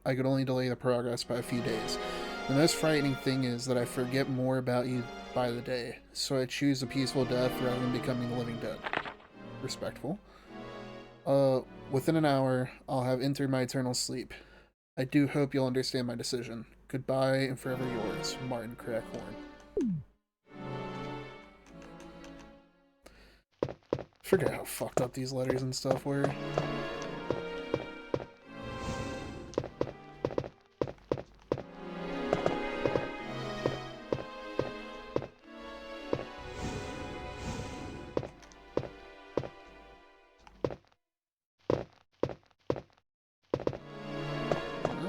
only delay the progress by a few days. The most frightening thing is that I forget more about you by the day, so I choose a peaceful death rather than becoming the living dead." Respectful. Within an hour, I'll have entered my eternal sleep. I do hope you'll understand my decision. Goodbye and forever yours, Martin Crackhorn. Forget how fucked up these letters and stuff were.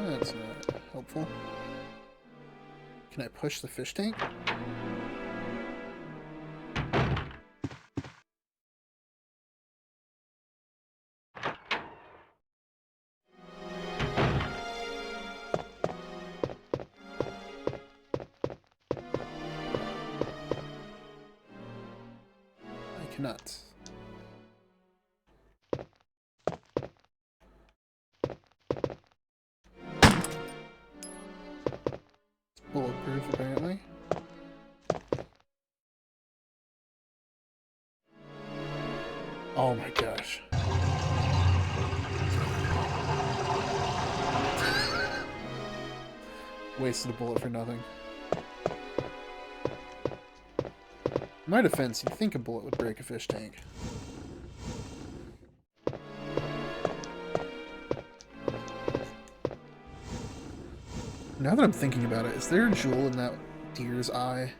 That's not helpful. Can I push the fish tank? I cannot. Bulletproof, apparently. Oh my gosh. Wasted a bullet for nothing. In my defense, you'd think a bullet would break a fish tank. Now that I'm thinking about it, is there a jewel in that deer's eye?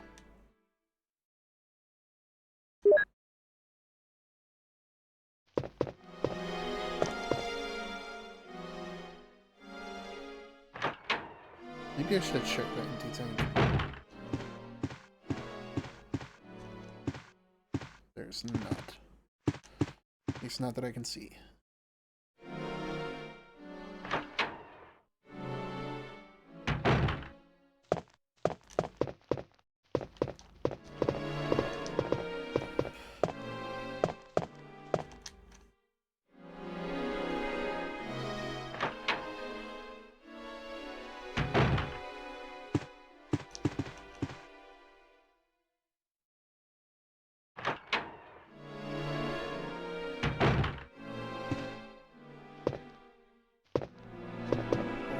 Maybe I should have checked that empty tank. There's not. At least not that I can see.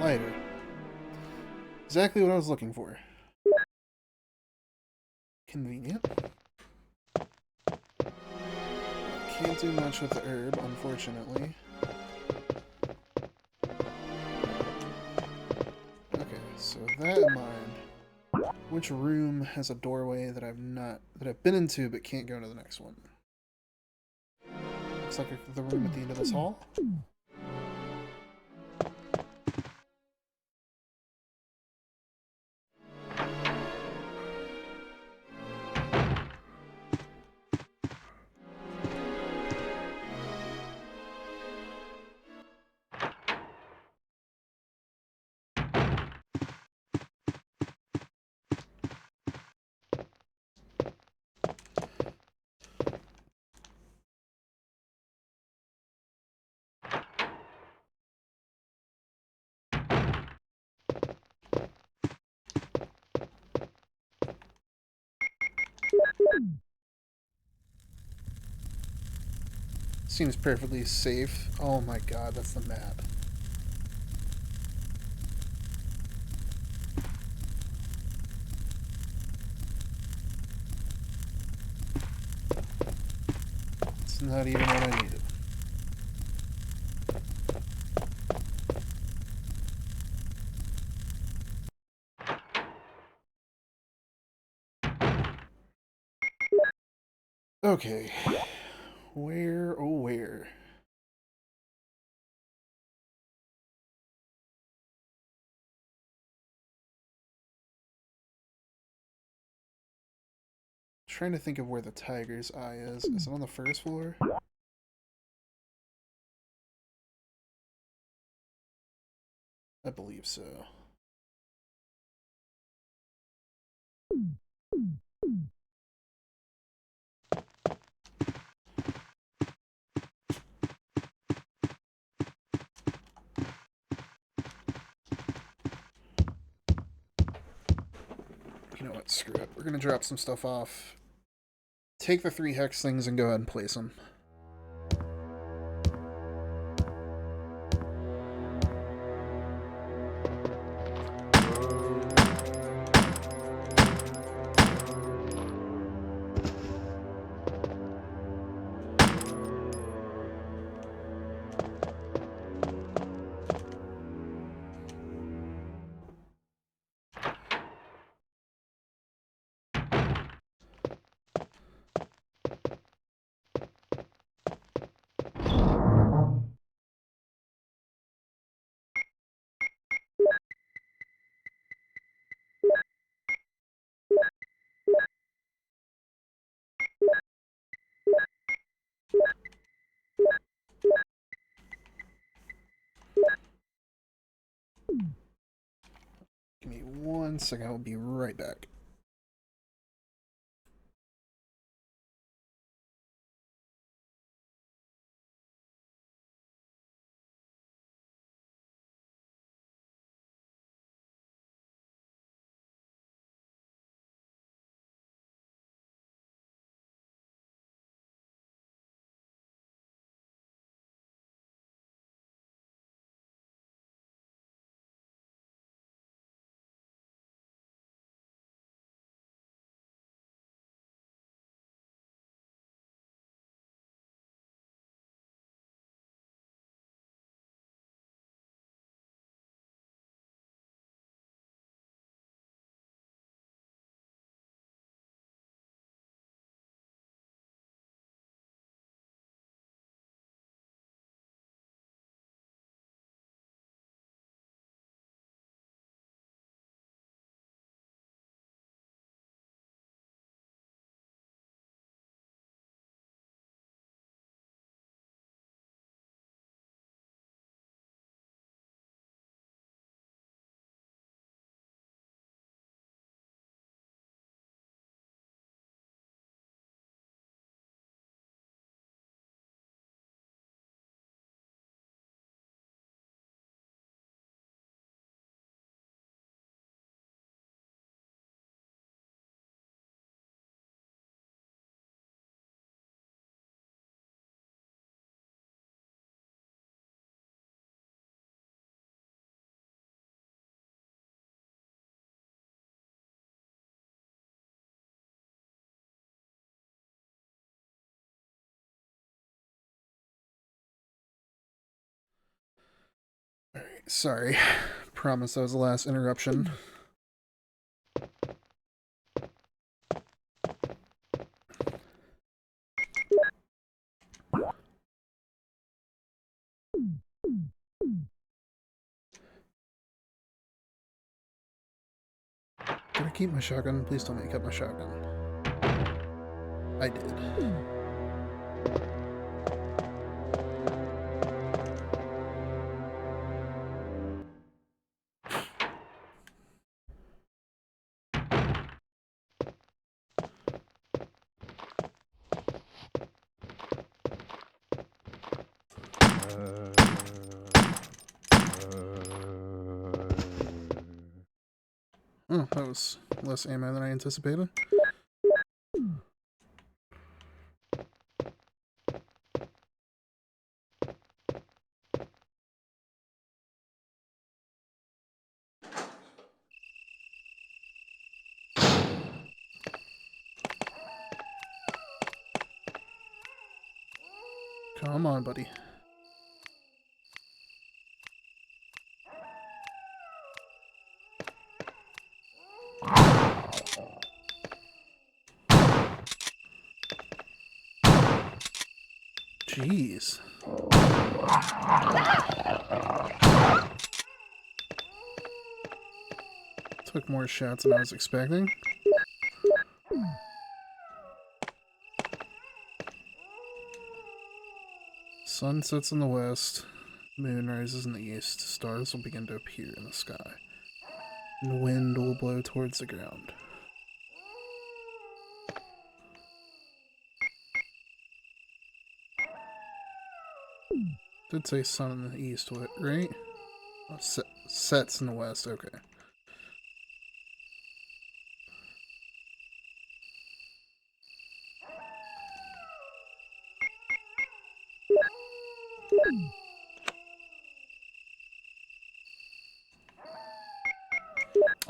Lighter. Exactly what I was looking for. Convenient. Can't do much with the herb, unfortunately. Okay, so with that in mind, which room has a doorway that I've been into but can't go to the next one? Looks like the room at the end of this hall. Seems perfectly safe. Oh my god, that's the map. It's not even what I needed. Okay. Where, oh where? Trying to think of where the tiger's eye is. Is it on the first floor? I believe so. You know what? Screw it. We're gonna drop some stuff off. Take the 3 hex things and go ahead and place them. Give me 1 second, I'll be right back. Alright, sorry. Promise that was the last interruption. Did I keep my shotgun? Please tell me I kept my shotgun. I did. Oh, that was less ammo than I anticipated. Come on, buddy. Jeez. Took more shots than I was expecting. Sun sets in the west, moon rises in the east, stars will begin to appear in the sky, and wind will blow towards the ground. Did say sun in the east, right? Oh, sets in the west, okay.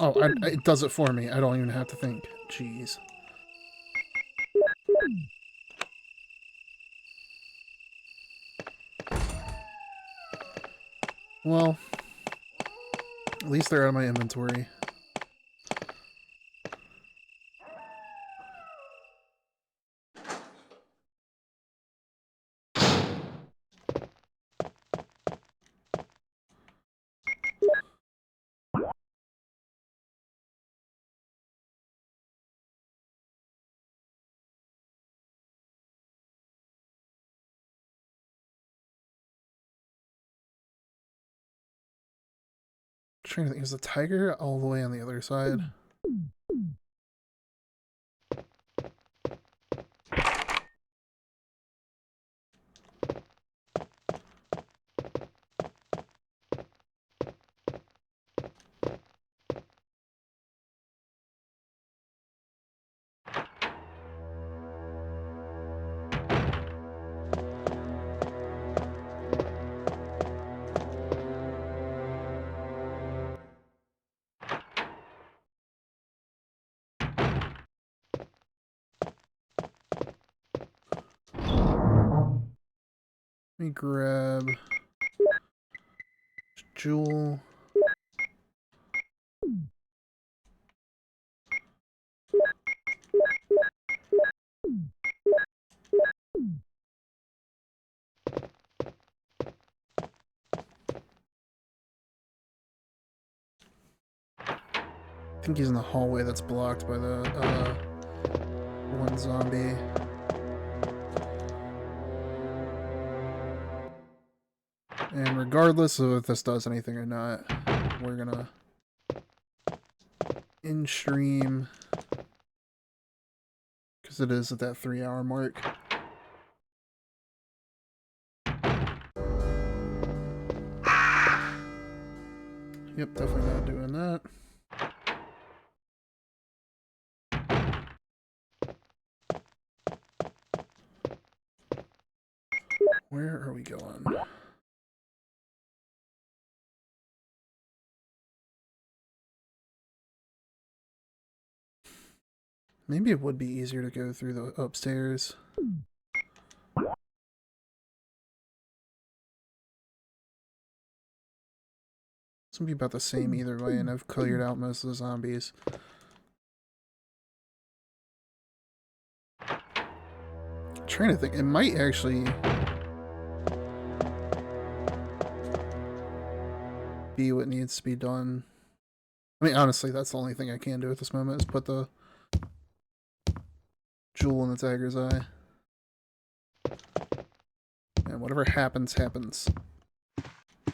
Oh, it does it for me. I don't even have to think. Jeez. Well, at least they're out of my inventory. Trying to think, is the tiger all the way on the other side? Let me grab Jewel. I think he's in the hallway that's blocked by the one zombie. And regardless of if this does anything or not, we're gonna in stream because it is at that 3-hour mark. Yep, definitely not doing that. Where are we going? Maybe it would be easier to go through the upstairs. It's gonna be about the same either way, and I've cleared out most of the zombies. I'm trying to think, it might actually be what needs to be done. I mean, honestly, that's the only thing I can do at this moment is put the jewel in the tiger's eye. And whatever happens, happens.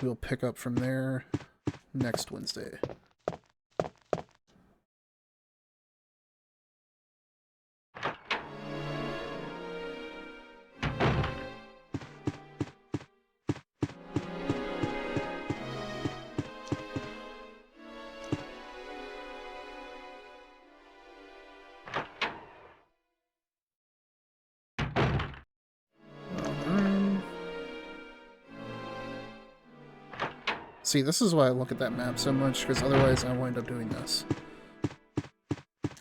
We'll pick up from there next Wednesday. See, this is why I look at that map so much, because otherwise I wind up doing this.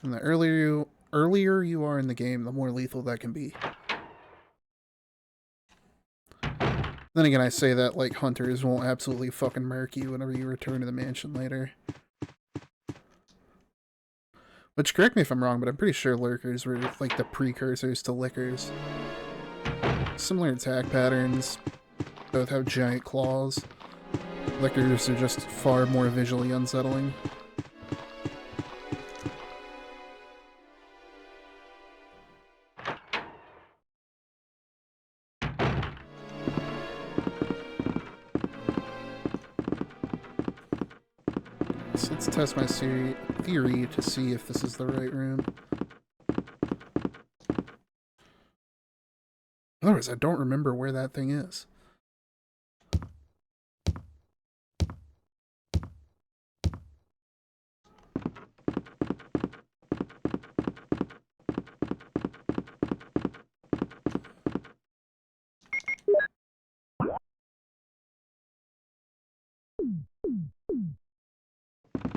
And the earlier you are in the game, the more lethal that can be. Then again, I say that like hunters won't absolutely fucking murk you whenever you return to the mansion later. Which, correct me if I'm wrong, but I'm pretty sure lurkers were like the precursors to lickers. Similar attack patterns, both have giant claws. Lickers are just far more visually unsettling. So let's test my theory to see if this is the right room. Otherwise, I don't remember where that thing is.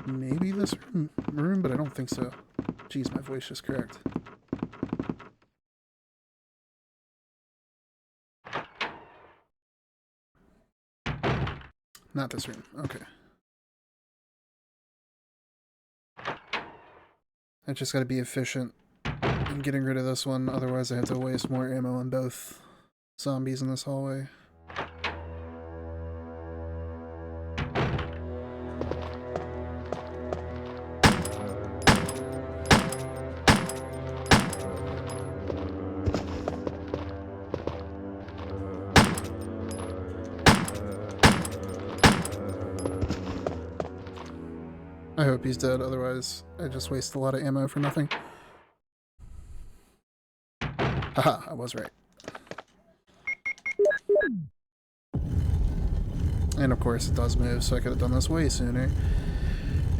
Maybe this room, but I don't think so. Jeez, my voice just cracked. Not this room. Okay. I just gotta be efficient in getting rid of this one, otherwise I have to waste more ammo on both zombies in this hallway. I hope he's dead, otherwise I just waste a lot of ammo for nothing. Haha, I was right. And of course it does move, so I could have done this way sooner.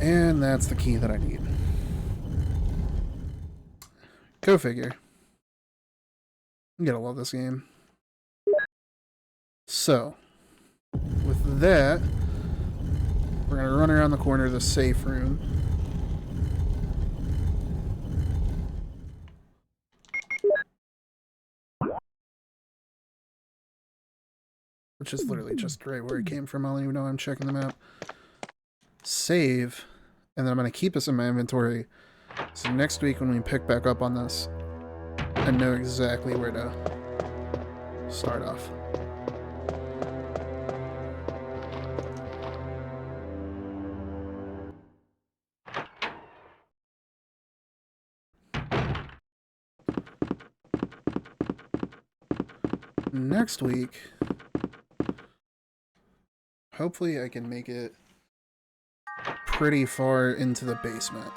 And that's the key that I need. Go figure. You gotta love this game. So, with that, we're gonna run around the corner of the safe room. Which is literally just right where it came from. I don't even know I'm checking the map. Save, and then I'm gonna keep this in my inventory. So next week when we pick back up on this, I know exactly where to start off. Next week, hopefully I can make it pretty far into the basement.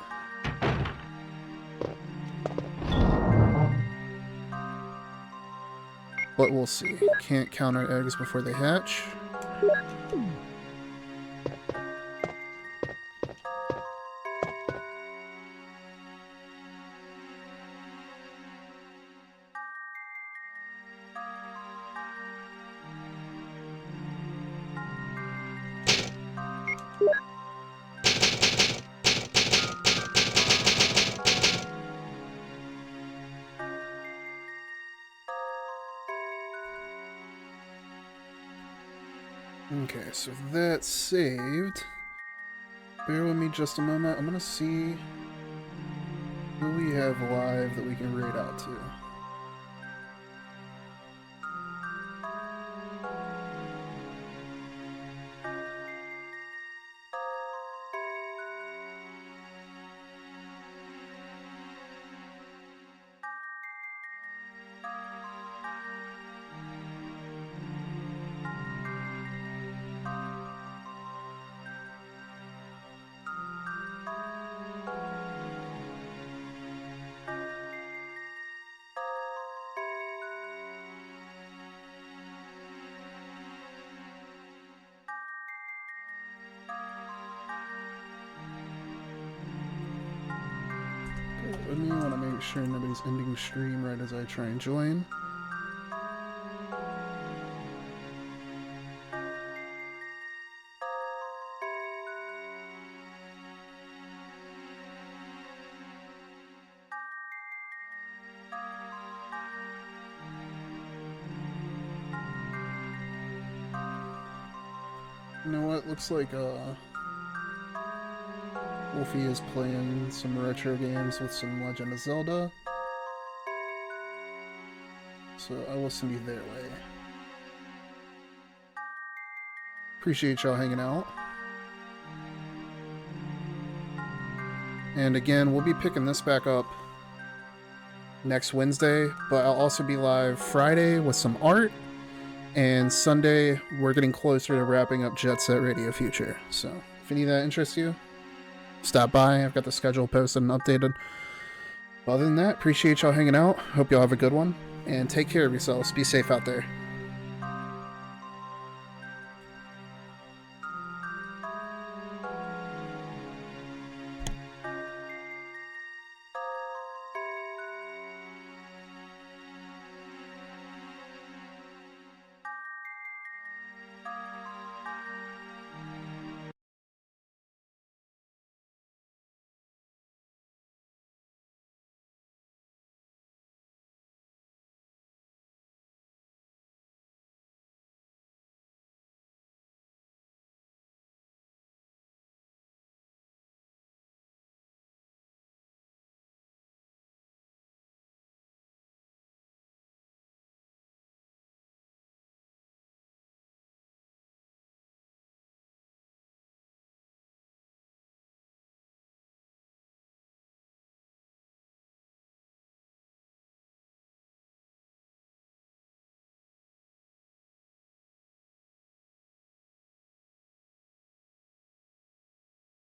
But we'll see. Can't count our eggs before they hatch. Okay, so that's saved. Bear with me just a moment. I'm gonna see who we have live that we can raid out to. With me, I want to make sure nobody's ending stream right as I try and join. You know what? Looks like Wolfie is playing some retro games with some Legend of Zelda. So I will send you their way. Appreciate y'all hanging out. And again, we'll be picking this back up next Wednesday, but I'll also be live Friday with some art. And Sunday, we're getting closer to wrapping up Jet Set Radio Future. So if any of that interests you, stop by. I've got the schedule posted and updated. Other than that, appreciate y'all hanging out. Hope y'all have a good one. And take care of yourselves. Be safe out there.